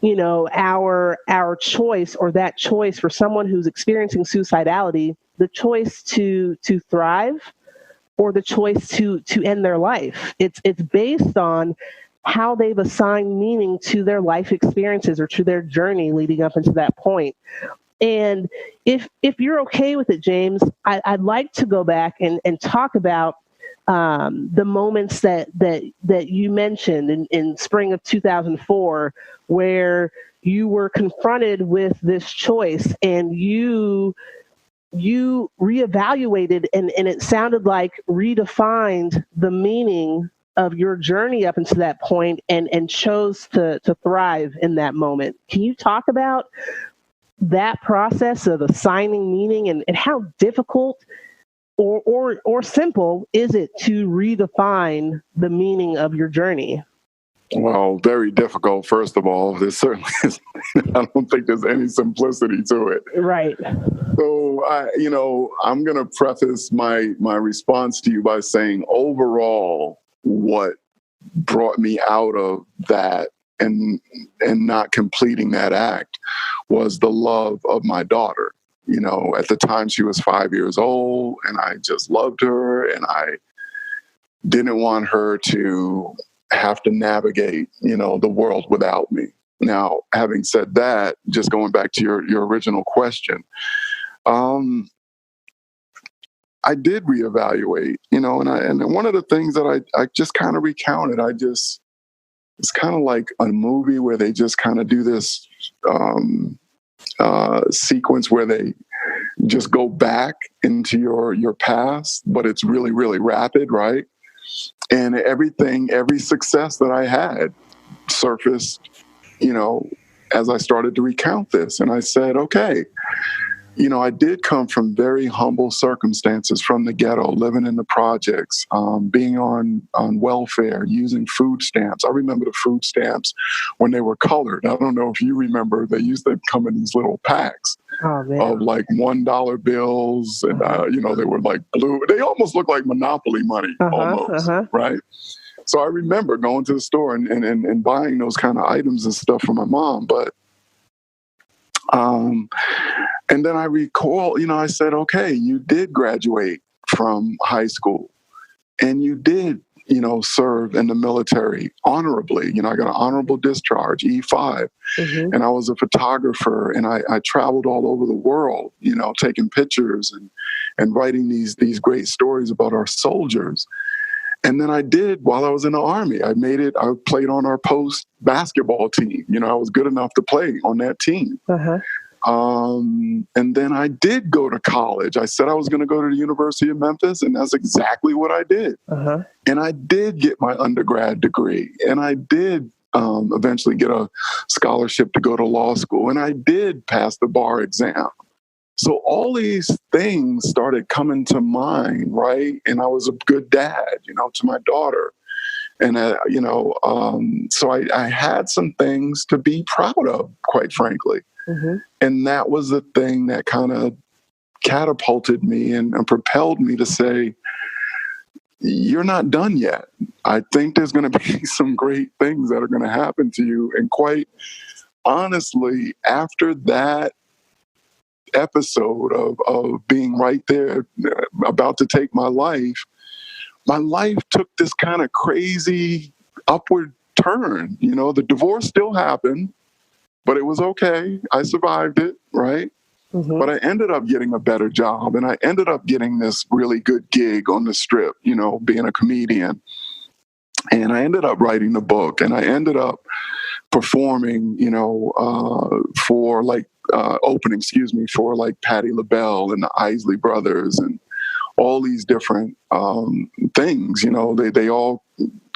our choice, or that choice for someone who's experiencing suicidality, the choice to thrive or the choice to end their life. It's based on how they've assigned meaning to their life experiences or to their journey leading up into that point. And if you're okay with it, James, I'd like to go back and talk about the moments that you mentioned in spring of 2004, where you were confronted with this choice and you reevaluated, and it sounded like redefined the meaning of your journey up until that point, and chose to thrive in that moment. Can you talk about that process of assigning meaning, and how difficult or simple is it to redefine the meaning of your journey? Well, very difficult, first of all. There certainly is, I don't think there's any simplicity to it. Right. So, I'm going to preface my response to you by saying, overall, what brought me out of that and not completing that act was the love of my daughter. At the time she was 5 years old, and I just loved her, and I didn't want her to have to navigate, the world without me. Now, having said that, just going back to your original question, I did reevaluate, and one of the things that I just kind of recounted, it's kind of like a movie where they just kind of do this sequence where they just go back into your past, but it's really, really rapid, right? And every success that I had surfaced, as I started to recount this. And I said, okay, I did come from very humble circumstances, from the ghetto, living in the projects, being on welfare, using food stamps. I remember the food stamps when they were colored. I don't know if you remember, they used to come in these little packs of like $1 bills. And, they were like blue. They almost looked like Monopoly money, almost, right? So I remember going to the store and buying those kind of items and stuff for my mom. But and then I recall, I said, okay, you did graduate from high school and you did, serve in the military honorably. I got an honorable discharge, E5, and I was a photographer, and I traveled all over the world, taking pictures and writing these great stories about our soldiers. And then I did, while I was in the Army, I played on our post basketball team. I was good enough to play on that team. And then I did go to college. I said I was going to go to the University of Memphis, and that's exactly what I did. And I did get my undergrad degree, and I did eventually get a scholarship to go to law school, and I did pass the bar exam. So all these things started coming to mind, right? And I was a good dad, to my daughter. And, so I had some things to be proud of, quite frankly. Mm-hmm. And that was the thing that kind of catapulted me and propelled me to say, you're not done yet. I think there's going to be some great things that are going to happen to you. And quite honestly, after that episode of being right there about to take my life took this kind of crazy upward turn. The divorce still happened, but it was okay. I survived it, right? Mm-hmm. But I ended up getting a better job, and I ended up getting this really good gig on the Strip, being a comedian. And I ended up writing the book, and I ended up performing, for opening, for like Patti LaBelle and the Isley Brothers and all these different things. They all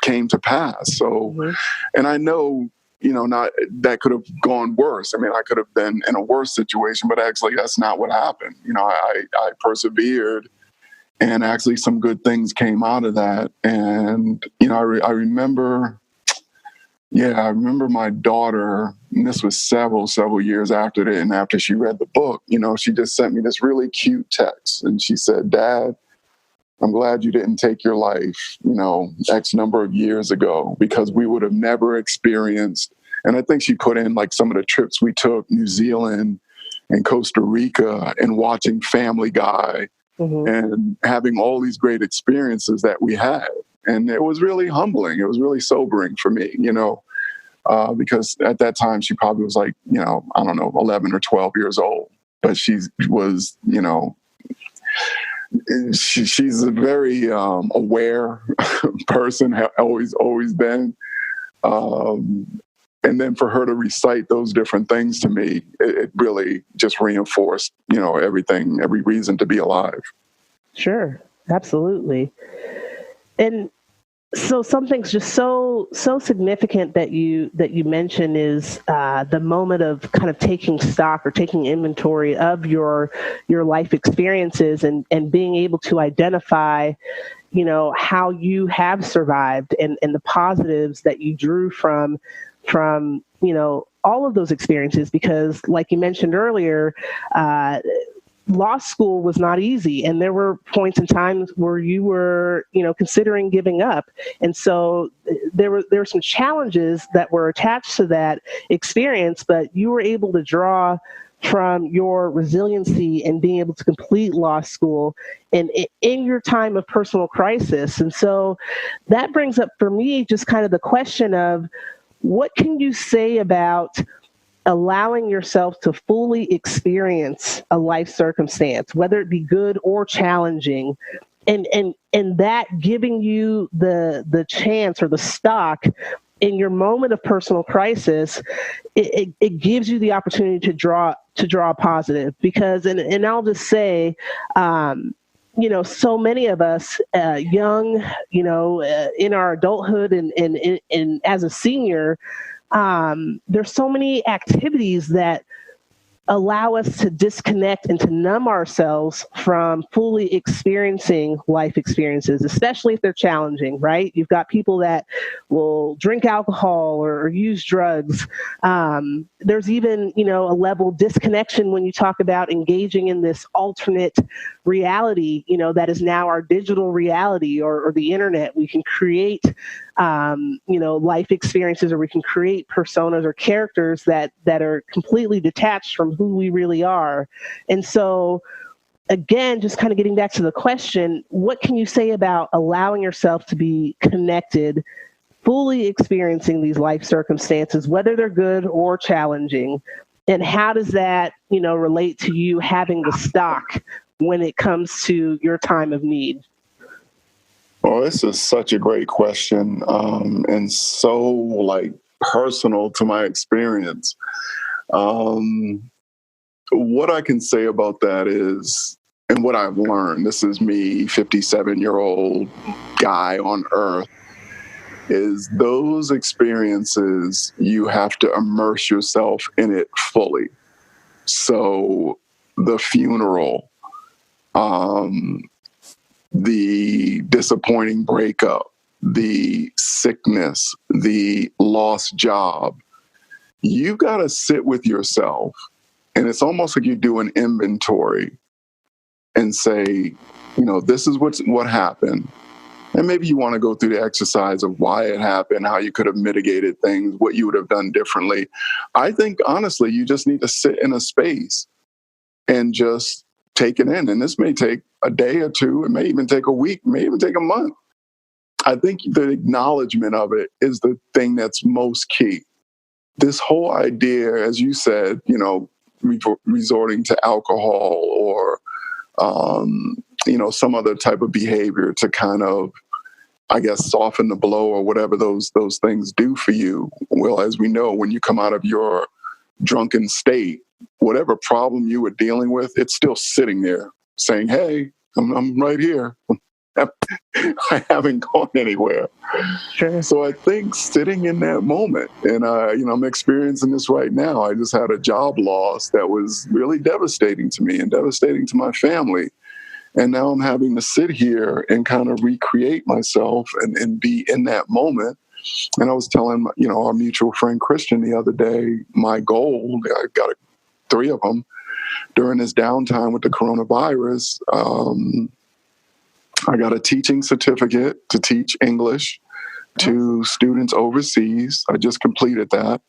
came to pass. So, Mm-hmm. and I know, not that could have gone worse. I mean, I could have been in a worse situation, but actually that's not what happened. I persevered, and actually some good things came out of that. And, I remember my daughter, and this was several years after that, and after she read the book, she just sent me this really cute text. And she said, "Dad, I'm glad you didn't take your life, X number of years ago, because we would have never experienced," and I think she put in like some of the trips we took, New Zealand and Costa Rica, and watching Family Guy, Mm-hmm. and having all these great experiences that we had. And it was really humbling. It was really sobering for me, because at that time she probably was like, I don't know, 11 or 12 years old, but she was, she's a very aware person, always been. And then for her to recite those different things to me, it really just reinforced, everything, every reason to be alive. Sure, absolutely. And so something's just so significant that you mentioned is the moment of kind of taking stock or taking inventory of your life experiences and being able to identify, how you have survived and the positives that you drew from all of those experiences. Because like you mentioned earlier, law school was not easy, and there were points in times where you were, considering giving up. And so there were some challenges that were attached to that experience, but you were able to draw from your resiliency and being able to complete law school and in your time of personal crisis. And so that brings up for me just kind of the question of, what can you say about allowing yourself to fully experience a life circumstance, whether it be good or challenging, and that giving you the chance or the stock in your moment of personal crisis, it gives you the opportunity to draw positive. Because, and I'll just say, so many of us, young, in our adulthood and as a senior, there's so many activities that allow us to disconnect and to numb ourselves from fully experiencing life experiences, especially if they're challenging, right? You've got people that will drink alcohol or use drugs. There's even, a level of disconnection when you talk about engaging in this alternate reality, that is now our digital reality or the internet. We can create, life experiences, or we can create personas or characters that are completely detached from who we really are. And so, again, just kind of getting back to the question, what can you say about allowing yourself to be connected, fully experiencing these life circumstances, whether they're good or challenging? And how does that, relate to you having the stock when it comes to your time of need? Well, this is such a great question, and so personal to my experience. What I can say about that is, and what I've learned, this is me, 57-year-old guy on earth, is those experiences, you have to immerse yourself in it fully. So the funeral, the disappointing breakup, the sickness, the lost job, you got to sit with yourself. And it's almost like you do an inventory and say, this is what happened. And maybe you want to go through the exercise of why it happened, how you could have mitigated things, what you would have done differently. I think, honestly, you just need to sit in a space and just take it in. And this may take a day or two. It may even take a week, may even take a month. I think the acknowledgement of it is the thing that's most key. This whole idea, as you said, resorting to alcohol or, some other type of behavior to kind of, I guess, soften the blow or whatever those things do for you. Well, as we know, when you come out of your drunken state, whatever problem you were dealing with, it's still sitting there saying, hey, I'm right here. I haven't gone anywhere. Sure. So I think sitting in that moment, and I'm experiencing this right now. I just had a job loss that was really devastating to me and devastating to my family. And now I'm having to sit here and kind of recreate myself and be in that moment. And I was telling, our mutual friend Christian the other day, my goal, I got 3 of them during this downtime with the coronavirus. I got a teaching certificate to teach English to students overseas. I just completed that.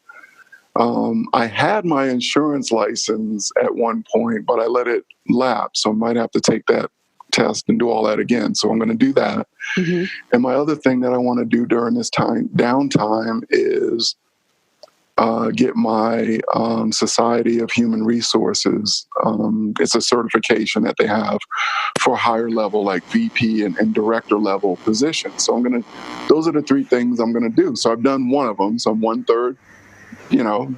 I had my insurance license at one point, but I let it lapse. So I might have to take that test and do all that again. So I'm going to do that. Mm-hmm. And my other thing that I want to do during this downtime is get my Society of Human Resources. It's a certification that they have for higher level, like VP and director level positions. So those are the 3 things I'm going to do. So I've done one of them. So I'm 1/3,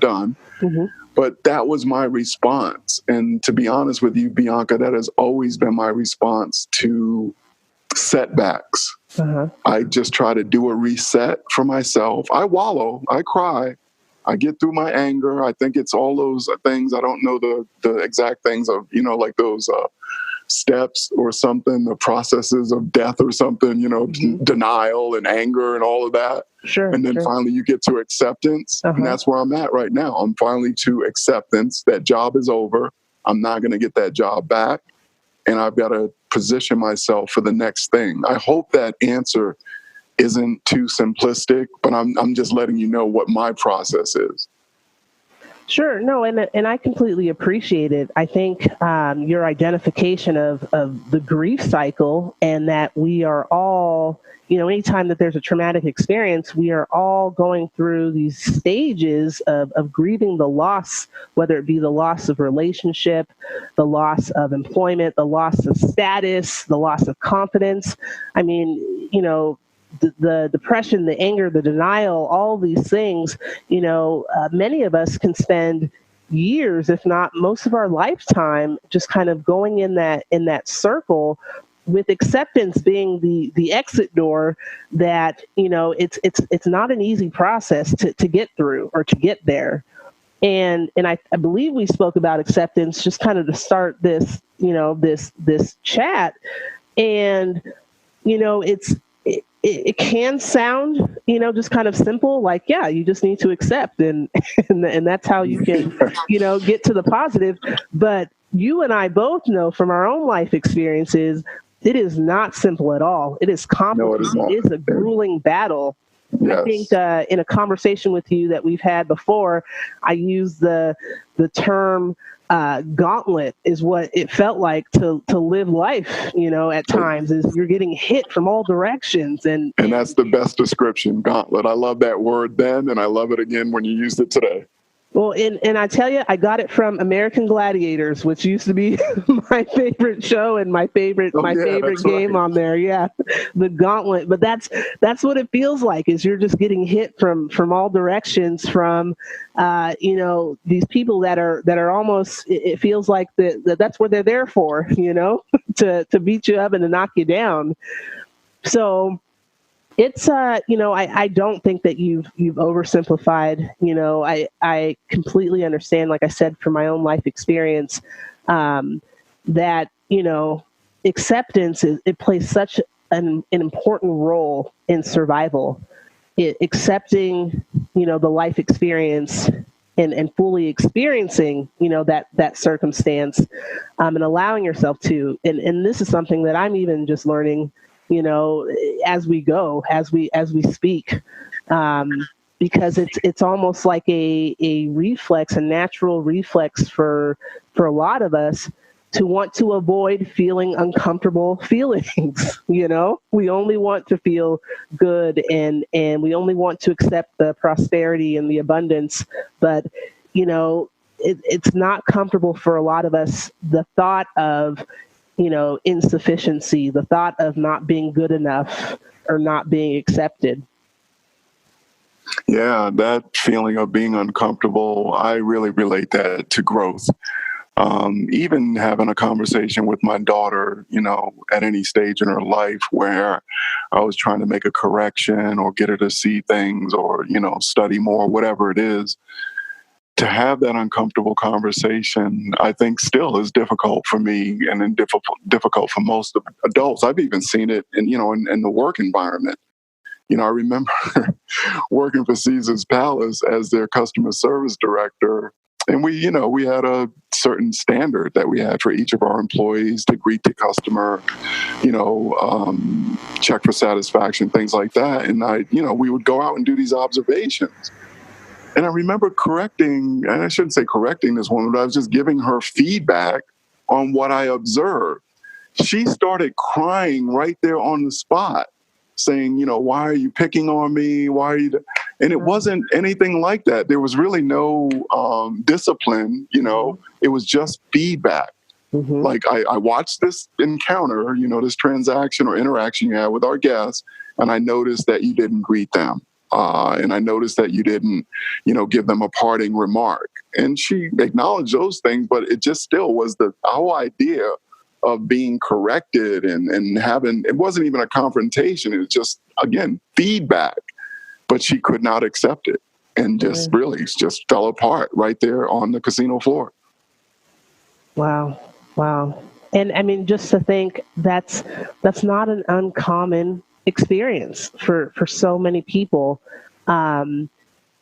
done. Mm-hmm. But that was my response. And to be honest with you, Bianca, that has always been my response to setbacks. Uh-huh. I just try to do a reset for myself. I wallow, I cry, I get through my anger. I think it's all those things. I don't know the exact things of, like those steps or something, the processes of death or something, denial and anger and all of that. Sure. And then finally you get to acceptance. Uh-huh. And that's where I'm at right now. I'm finally to acceptance. That job is over. I'm not going to get that job back. And I've got to position myself for the next thing. I hope that answer isn't too simplistic, but I'm just letting you know what my process is. Sure. No, and I completely appreciate it. I think your identification of the grief cycle, and that we are all, anytime that there's a traumatic experience, we are all going through these stages of grieving the loss, whether it be the loss of relationship, the loss of employment, the loss of status, the loss of confidence. I mean, the depression, the anger, the denial, all these things, many of us can spend years, if not most of our lifetime, just kind of going in that circle, with acceptance being the exit door. That, it's not an easy process to get through or to get there. And I believe we spoke about acceptance just kind of to start this, this chat. And, it can sound, just kind of simple, like, yeah, you just need to accept, and that's how you can, get to the positive. But you and I both know from our own life experiences, it is not simple at all. It is complicated. No, it is not. It is a grueling battle. Yes. I think in a conversation with you that we've had before, I used the term gauntlet is what it felt like to live life, at times, is you're getting hit from all directions. And that's the best description, gauntlet. I love that word then, and I love it again when you used it today. Well, and I tell you, I got it from American Gladiators, which used to be my favorite show and my favorite game right on there. Yeah, the gauntlet. But that's what it feels like, is you're just getting hit from all directions from, these people that are almost, it feels like that's what they're there for, to beat you up and to knock you down. So it's, I don't think that you've oversimplified. I completely understand, like I said, from my own life experience, that, acceptance it plays such an important role in survival. Accepting, the life experience and fully experiencing, that circumstance, and allowing yourself to, and this is something that I'm even just learning, as we go, as we speak, because it's almost like a reflex, a natural reflex for a lot of us to want to avoid feeling uncomfortable feelings. We only want to feel good, and we only want to accept the prosperity and the abundance, but it's not comfortable for a lot of us, the thought of insufficiency, the thought of not being good enough or not being accepted. Yeah, that feeling of being uncomfortable, I really relate that to growth. Even having a conversation with my daughter, at any stage in her life where I was trying to make a correction or get her to see things or, study more, whatever it is, to have that uncomfortable conversation, I think still is difficult for me and then difficult for most of adults. I've even seen it in the work environment. I remember working for Caesar's Palace as their customer service director. And we had a certain standard that we had for each of our employees to greet the customer, check for satisfaction, things like that. And we would go out and do these observations. And I remember and I shouldn't say correcting this woman, but I was just giving her feedback on what I observed. She started crying right there on the spot, saying, why are you picking on me? Why are you? And it wasn't anything like that. There was really no discipline, It was just feedback. Mm-hmm. Like I watched this encounter, this transaction or interaction you had with our guests, and I noticed that you didn't greet them. And I noticed that you didn't, give them a parting remark. And she acknowledged those things, but it just still was the whole idea of being corrected and having, it wasn't even a confrontation. It was just, again, feedback, but she could not accept it and just really just fell apart right there on the casino floor. Wow. And I mean, just to think that's not an uncommon experience for so many people,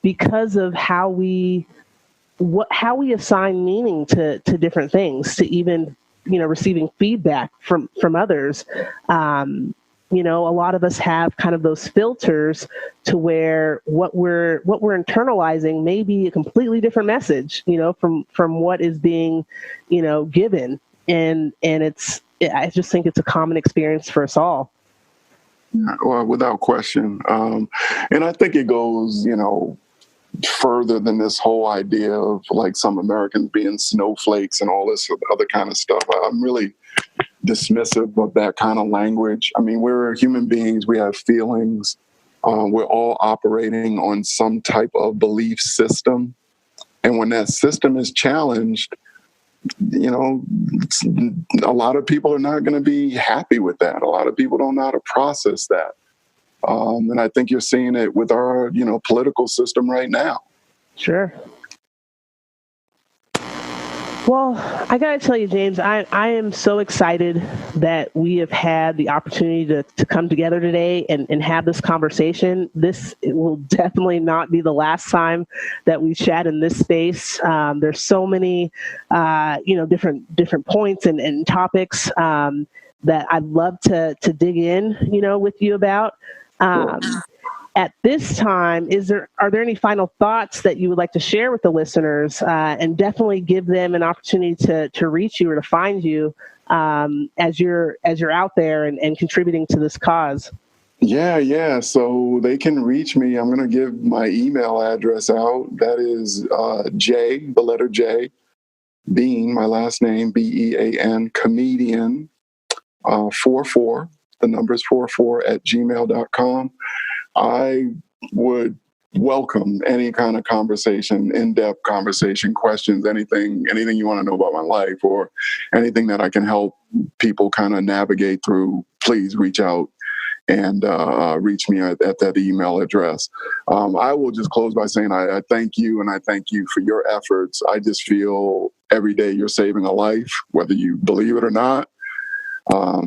because of how we assign meaning to different things, to even receiving feedback from others. A lot of us have kind of those filters to where what we're internalizing may be a completely different message, from what is being, given. And I just think it's a common experience for us all. Well, without question. And I think it goes, further than this whole idea of like some Americans being snowflakes and all this other kind of stuff. I'm really dismissive of that kind of language. I mean, we're human beings. We have feelings. We're all operating on some type of belief system. And when that system is challenged, a lot of people are not going to be happy with that. A lot of people don't know how to process that. And I think you're seeing it with our, political system right now. Sure. Well, I got to tell you, James, I am so excited that we have had the opportunity to come together today and have this conversation. It will definitely not be the last time that we chat in this space. There's so many, different points and topics that I'd love to dig in, with you about. At this time, are there any final thoughts that you would like to share with the listeners, and definitely give them an opportunity to reach you or to find you as you're out there and contributing to this cause? Yeah. So they can reach me. I'm going to give my email address out. That is J, the letter J, Bean, my last name, BEAN, comedian, 44, the number's 44 at gmail.com. I would welcome any kind of conversation, in-depth conversation, questions, anything you want to know about my life or anything that I can help people kind of navigate through. Please reach out and reach me at that email address. I will just close by saying I thank you, and I thank you for your efforts. I just feel every day you're saving a life, whether you believe it or not.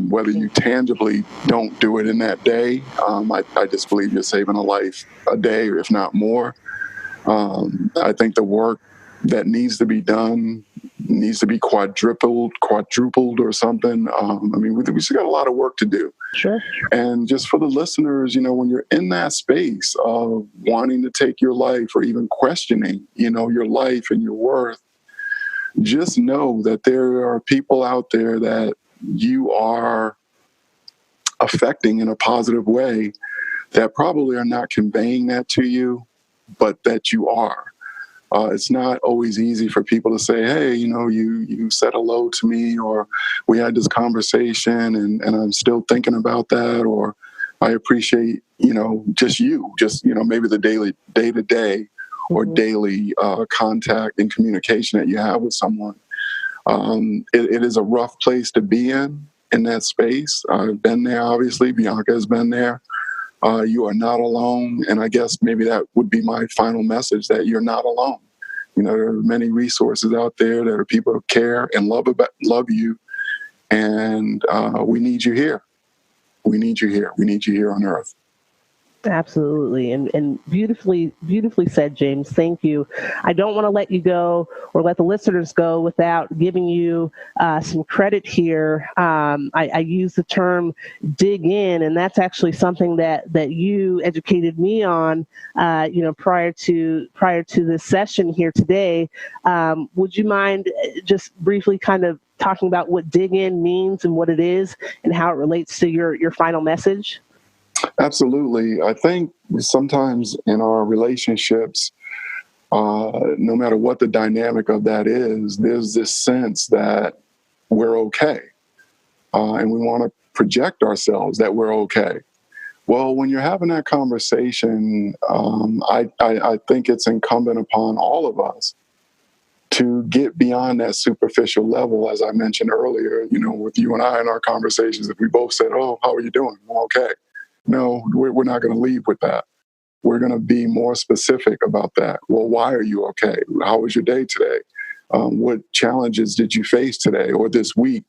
Whether you tangibly don't do it in that day, I just believe you're saving a life a day, if not more. I think the work that needs to be done needs to be quadrupled or something. I mean, we still got a lot of work to do. Sure. And just for the listeners, when you're in that space of wanting to take your life or even questioning, your life and your worth, just know that there are people out there that you are affecting in a positive way that probably are not conveying that to you, but that you are. It's not always easy for people to say, hey, you said hello to me, or we had this conversation and I'm still thinking about that, or I appreciate, just maybe the day-to-day or daily contact and communication that you have with someone. It is a rough place to be in that space. I've been there, obviously. Bianca has been there. You are not alone. And I guess maybe that would be my final message, that you're not alone. There are many resources out there. There are people who care and love you. And we need you here. We need you here. We need you here on Earth. Absolutely. And beautifully said, James. Thank you. I don't want to let you go or let the listeners go without giving you some credit here. I use the term dig in, and that's actually something that you educated me on, prior to this session here today. Would you mind just briefly kind of talking about what dig in means and what it is and how it relates to your final message? Absolutely. I think sometimes in our relationships, no matter what the dynamic of that is, there's this sense that we're okay. And we want to project ourselves that we're okay. Well, when you're having that conversation, I think it's incumbent upon all of us to get beyond that superficial level, as I mentioned earlier, with you and I in our conversations. If we both said, oh, how are you doing? I'm okay. No, we're not going to leave with that. We're going to be more specific about that. Well, why are you okay? How was your day today? What challenges did you face today or this week?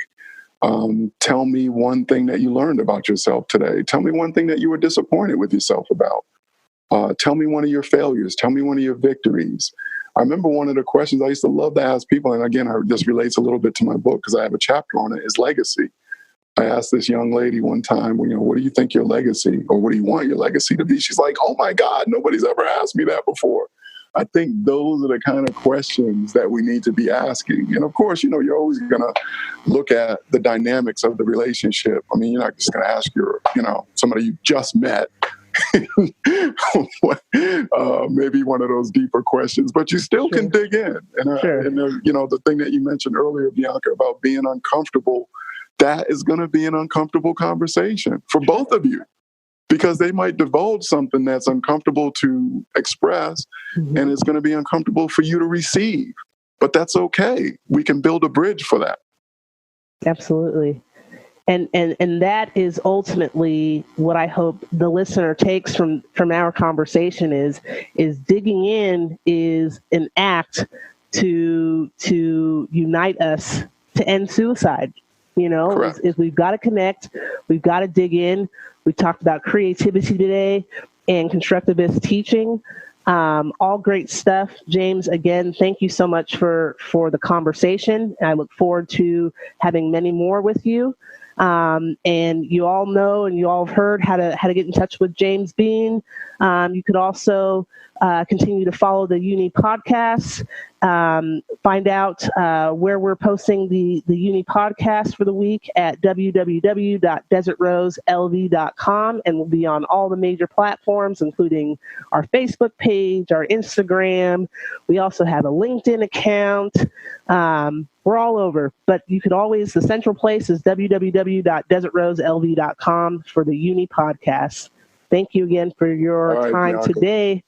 Tell me one thing that you learned about yourself today. Tell me one thing that you were disappointed with yourself about. Tell me one of your failures. Tell me one of your victories. I remember one of the questions I used to love to ask people, and again, this relates a little bit to my book because I have a chapter on it, is legacy. I asked this young lady one time, what do you think your legacy, or what do you want your legacy to be? She's like, oh my God, nobody's ever asked me that before. I think those are the kind of questions that we need to be asking. And of course, you're always going to look at the dynamics of the relationship. I mean, you're not just going to ask somebody you just met, maybe one of those deeper questions, but you still can dig in. And, Sure. The thing that you mentioned earlier, Bianca, about being uncomfortable, that is going to be an uncomfortable conversation for both of you, because they might divulge something that's uncomfortable to express, and it's going to be uncomfortable for you to receive. But that's okay. We can build a bridge for that. Absolutely. And that is ultimately what I hope the listener takes from our conversation is digging in is an act to unite us to end suicide. Is we've got to connect, we've got to dig in. We talked about creativity today and constructivist teaching. All great stuff. James, again, thank you so much for the conversation. I look forward to having many more with you. And you all know, and you all have heard how to get in touch with James Bean. You could also continue to follow the UNNI podcasts. Find out where we're posting the UNNI podcast for the week at www.desertroselv.com, and we'll be on all the major platforms, including our Facebook page, our Instagram. We also have a LinkedIn account. We're all over, but you could always, the central place is www.desertroselv.com for the UNNI podcast. Thank you again for your time today.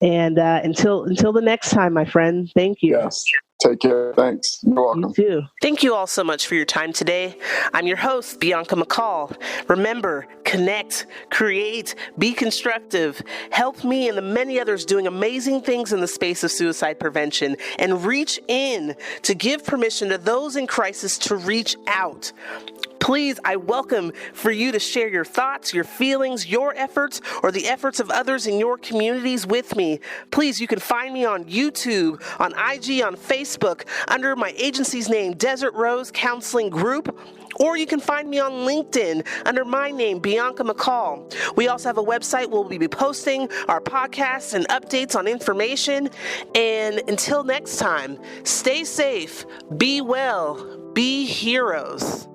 And until the next time, my friend, thank you. Yes. Take care. Thanks. You're welcome. You too. Thank you all so much for your time today. I'm your host, Bianca McCall. Remember, connect, create, be constructive. Help me and the many others doing amazing things in the space of suicide prevention, and reach in to give permission to those in crisis to reach out. Please, I welcome for you to share your thoughts, your feelings, your efforts, or the efforts of others in your communities with me. Please, you can find me on YouTube, on IG, on Facebook, under my agency's name, Desert Rose Counseling Group, or you can find me on LinkedIn under my name, Bianca McCall. We also have a website where we'll be posting our podcasts and updates on information. And until next time, stay safe, be well, be heroes.